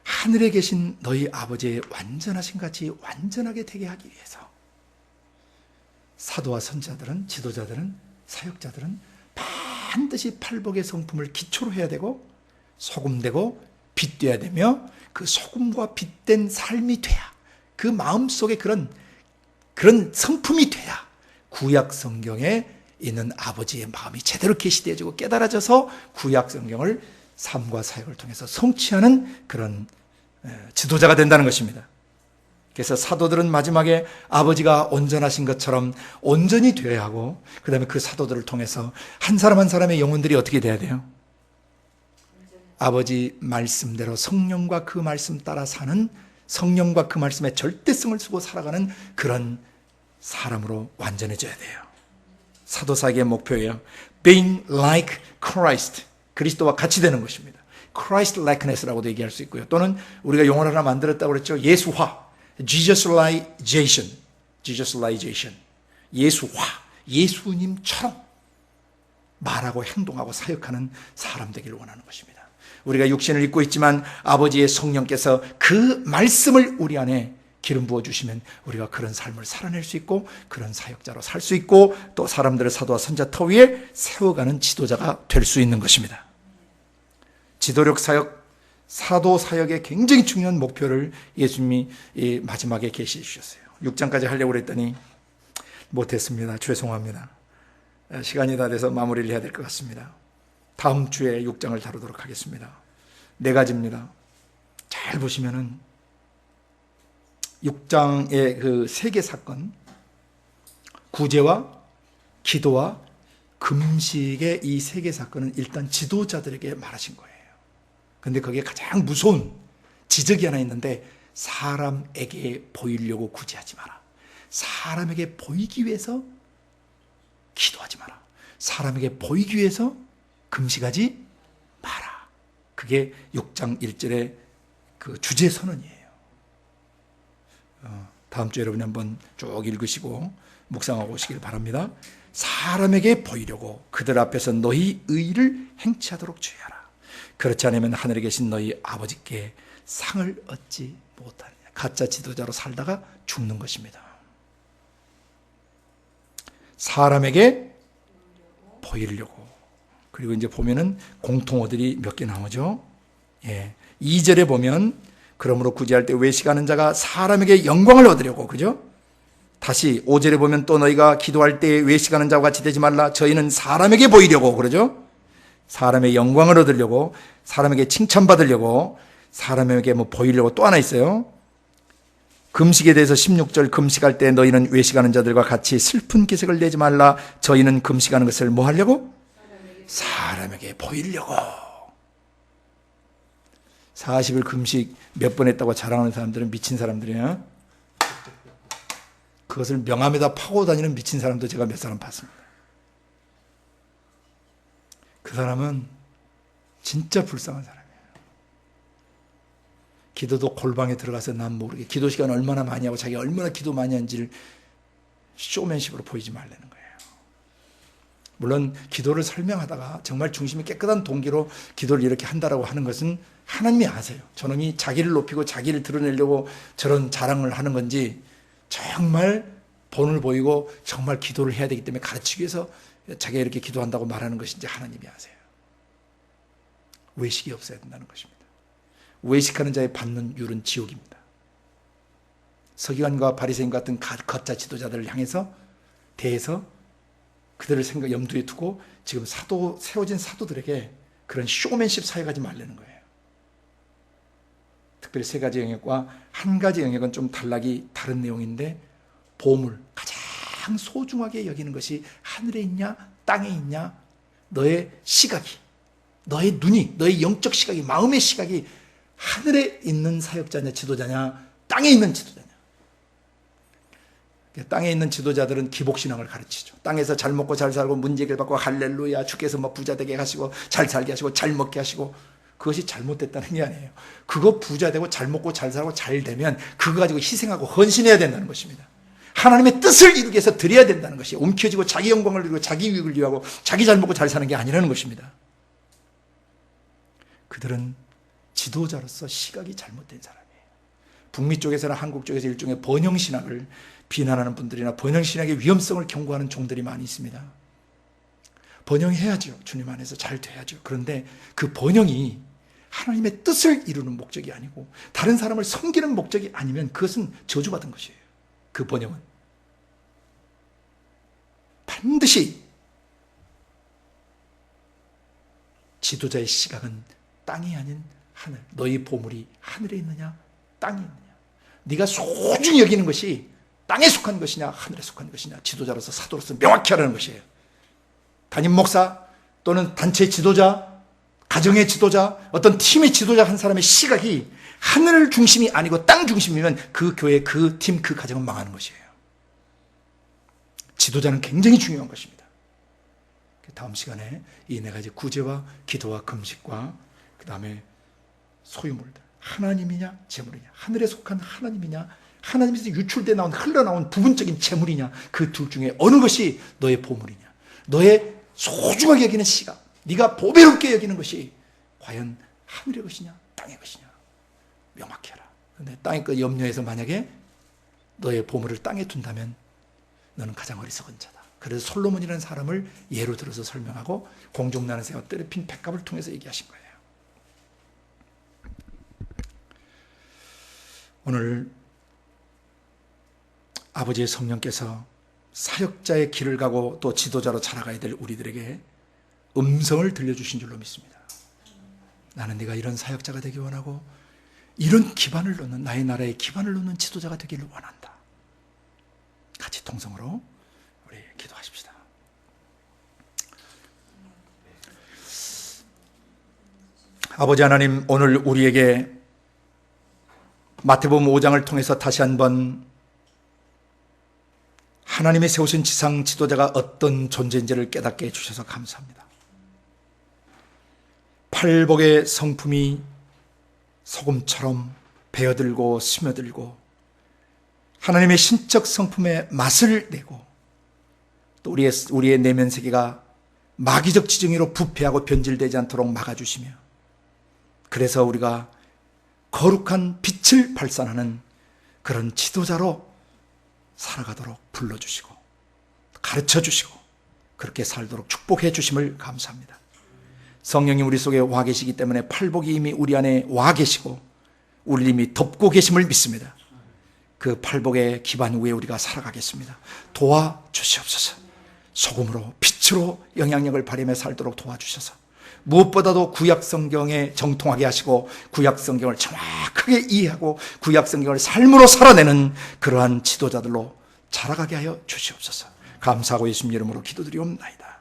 하늘에 계신 너희 아버지의 완전하신 같이 완전하게 되게 하기 위해서 사도와 선지자들은, 지도자들은, 사역자들은 반드시 팔복의 성품을 기초로 해야 되고, 소금되고 빛돼야 되며, 그 소금과 빛된 삶이 돼야, 그 마음속에 그런 성품이 돼야 구약 성경에 있는 아버지의 마음이 제대로 계시되어지고 깨달아져서 구약 성경을 삶과 사역을 통해서 성취하는 그런 지도자가 된다는 것입니다. 그래서 사도들은 마지막에 아버지가 온전하신 것처럼 온전히 되어야 하고, 그 다음에 그 사도들을 통해서 한 사람 한 사람의 영혼들이 어떻게 돼야 돼요? 아버지 말씀대로 성령과 그 말씀 따라 사는, 성령과 그 말씀의 절대성을 쓰고 살아가는 그런 사람으로 완전해져야 돼요. 사도사역의 목표예요. Being like Christ, 그리스도와 같이 되는 것입니다. Christ likeness라고도 얘기할 수 있고요. 또는 우리가 용어를 하나 만들었다고 그랬죠. 예수화, Jesusization, 예수화, 예수님처럼 말하고 행동하고 사역하는 사람 되기를 원하는 것입니다. 우리가 육신을 입고 있지만 아버지의 성령께서 그 말씀을 우리 안에 기름 부어주시면 우리가 그런 삶을 살아낼 수 있고, 그런 사역자로 살 수 있고, 또 사람들을 사도와 선지자 터 위에 세워가는 지도자가 될 수 있는 것입니다. 지도력 사역, 사도 사역의 굉장히 중요한 목표를 예수님이 마지막에 계시해 주셨어요. 6장까지 하려고 했더니 못했습니다. 죄송합니다. 시간이 다 돼서 마무리를 해야 될 것 같습니다. 다음 주에 6장을 다루도록 하겠습니다. 4가지입니다. 잘 보시면은 6장의 그 3개 사건, 구제와 기도와 금식의 이 3개 사건은 일단 지도자들에게 말하신 거예요. 근데 거기에 가장 무서운 지적이 하나 있는데, 사람에게 보이려고 구제하지 마라. 사람에게 보이기 위해서 기도하지 마라. 사람에게 보이기 위해서 금식하지 마라. 그게 6장 1절의 그 주제 선언이에요. 다음 주에 여러분이 한번 쭉 읽으시고 묵상하고 오시길 바랍니다. 사람에게 보이려고 그들 앞에서 너희 의를 행치하도록 주의하라. 그렇지 않으면 하늘에 계신 너희 아버지께 상을 얻지 못하느냐. 가짜 지도자로 살다가 죽는 것입니다. 사람에게 보이려고. 그리고 이제 보면은 공통어들이 몇 개 나오죠. 2절에 보면 그러므로 구제할 때 외식하는 자가 사람에게 영광을 얻으려고, 그죠? 다시 5절에 보면 또 너희가 기도할 때 외식하는 자와 같이 되지 말라. 저희는 사람에게 보이려고, 그러죠? 사람의 영광을 얻으려고, 사람에게 칭찬받으려고, 사람에게 뭐 보이려고. 또 하나 있어요. 금식에 대해서 16절, 금식할 때 너희는 외식하는 자들과 같이 슬픈 기색을 내지 말라. 저희는 금식하는 것을 뭐 하려고? 사람에게 보이려고. 40일 금식 몇 번 했다고 자랑하는 사람들은 미친 사람들이에요. 그것을 명함에다 파고 다니는 미친 사람도 제가 몇 사람 봤습니다. 그 사람은 진짜 불쌍한 사람이에요. 기도도 골방에 들어가서 난 모르게 기도 시간 얼마나 많이 하고 자기가 얼마나 기도 많이 한지를 쇼맨십으로 보이지 말라는 거예요. 물론 기도를 설명하다가 정말 중심이 깨끗한 동기로 기도를 이렇게 한다라고 하는 것은 하나님이 아세요. 저놈이 자기를 높이고 자기를 드러내려고 저런 자랑을 하는 건지, 정말 본을 보이고 정말 기도를 해야 되기 때문에 가르치기 위해서 자기가 이렇게 기도한다고 말하는 것인지 하나님이 아세요. 외식이 없어야 된다는 것입니다. 외식하는 자의 받는 율은 지옥입니다. 서기관과 바리새인 같은 가짜 지도자들을 향해서 대해서 그들을 염두에 두고 지금 세워진 사도들에게 그런 쇼맨십 사역하지 말라는 거예요. 특별히 3가지 영역과 한 가지 영역은 좀 다른 내용인데, 보물, 가장 소중하게 여기는 것이 하늘에 있냐 땅에 있냐 너의 시각이, 너의 눈이, 너의 영적 시각이, 마음의 시각이 하늘에 있는 사역자냐 지도자냐, 땅에 있는 지도자냐. 땅에 있는 지도자들은 기복신앙을 가르치죠. 땅에서 잘 먹고 잘 살고 문제 해결받고 할렐루야 주께서 뭐 부자 되게 하시고 잘 살게 하시고 잘 먹게 하시고, 그것이 잘못됐다는 게 아니에요. 그거 부자 되고 잘 먹고 잘 살고 잘 되면 그거 가지고 희생하고 헌신해야 된다는 것입니다. 하나님의 뜻을 이루기 위해서 드려야 된다는 것이, 움켜쥐고 자기 영광을 누리고 자기 유익을 위하고 자기 잘 먹고 잘 사는 게 아니라는 것입니다. 그들은 지도자로서 시각이 잘못된 사람이에요. 북미 쪽에서나 한국 쪽에서 일종의 번영신학을 비난하는 분들이나 번영신학의 위험성을 경고하는 종들이 많이 있습니다. 번영해야죠. 주님 안에서 잘 돼야죠. 그런데 그 번영이 하나님의 뜻을 이루는 목적이 아니고 다른 사람을 섬기는 목적이 아니면 그것은 저주받은 것이에요. 그 번영은 반드시 지도자의 시각은 땅이 아닌 하늘. 너희 보물이 하늘에 있느냐 땅에 있느냐. 네가 소중히 여기는 것이 땅에 속한 것이냐 하늘에 속한 것이냐, 지도자로서 사도로서 명확히 하라는 것이에요. 담임 목사 또는 단체 지도자, 가정의 지도자, 어떤 팀의 지도자 한 사람의 시각이 하늘 중심이 아니고 땅 중심이면 그 교회, 그 팀, 그 가정은 망하는 것이에요. 지도자는 굉장히 중요한 것입니다. 다음 시간에 이 네 가지 구제와 기도와 금식과 그 다음에 소유물들, 하나님이냐 재물이냐, 하늘에 속한 하나님이냐, 하나님에서 유출돼 나온 흘러나온 부분적인 재물이냐, 그 둘 중에 어느 것이 너의 보물이냐, 너의 소중하게 여기는 시각, 네가 보배롭게 여기는 것이 과연 하늘의 것이냐 땅의 것이냐 명확히 해라. 그런데 땅의 것 염려해서 만약에 너의 보물을 땅에 둔다면 너는 가장 어리석은 자다. 그래서 솔로몬이라는 사람을 예로 들어서 설명하고 공중나는 새와 뜰에 핀 백합을 통해서 얘기하신 거예요. 오늘 아버지의 성령께서 사역자의 길을 가고 또 지도자로 자라가야 될 우리들에게 음성을 들려주신 줄로 믿습니다. 나는 네가 이런 사역자가 되기 원하고 이런 기반을 놓는, 나의 나라의 기반을 놓는 지도자가 되기를 원한다. 같이 통성으로 우리 기도하십시다. 아버지 하나님, 오늘 우리에게 마태복음 5장을 통해서 다시 한번 하나님이 세우신 지상 지도자가 어떤 존재인지를 깨닫게 해주셔서 감사합니다. 팔복의 성품이 소금처럼 배어들고 스며들고 하나님의 신적 성품의 맛을 내고 또 우리의 내면 세계가 마귀적 지정의로 부패하고 변질되지 않도록 막아주시며, 그래서 우리가 거룩한 빛을 발산하는 그런 지도자로 살아가도록 불러주시고 가르쳐주시고 그렇게 살도록 축복해 주심을 감사합니다. 성령님 우리 속에 와 계시기 때문에 팔복이 이미 우리 안에 와 계시고 우리 이미 덮고 계심을 믿습니다. 그 팔복의 기반 위에 우리가 살아가겠습니다. 도와주시옵소서. 소금으로 빛으로 영향력을 발휘하며 살도록 도와주셔서 무엇보다도 구약 성경에 정통하게 하시고 구약 성경을 정확하게 이해하고 구약 성경을 삶으로 살아내는 그러한 지도자들로 자라가게 하여 주시옵소서. 감사하고 예수님 이름으로 기도드리옵나이다.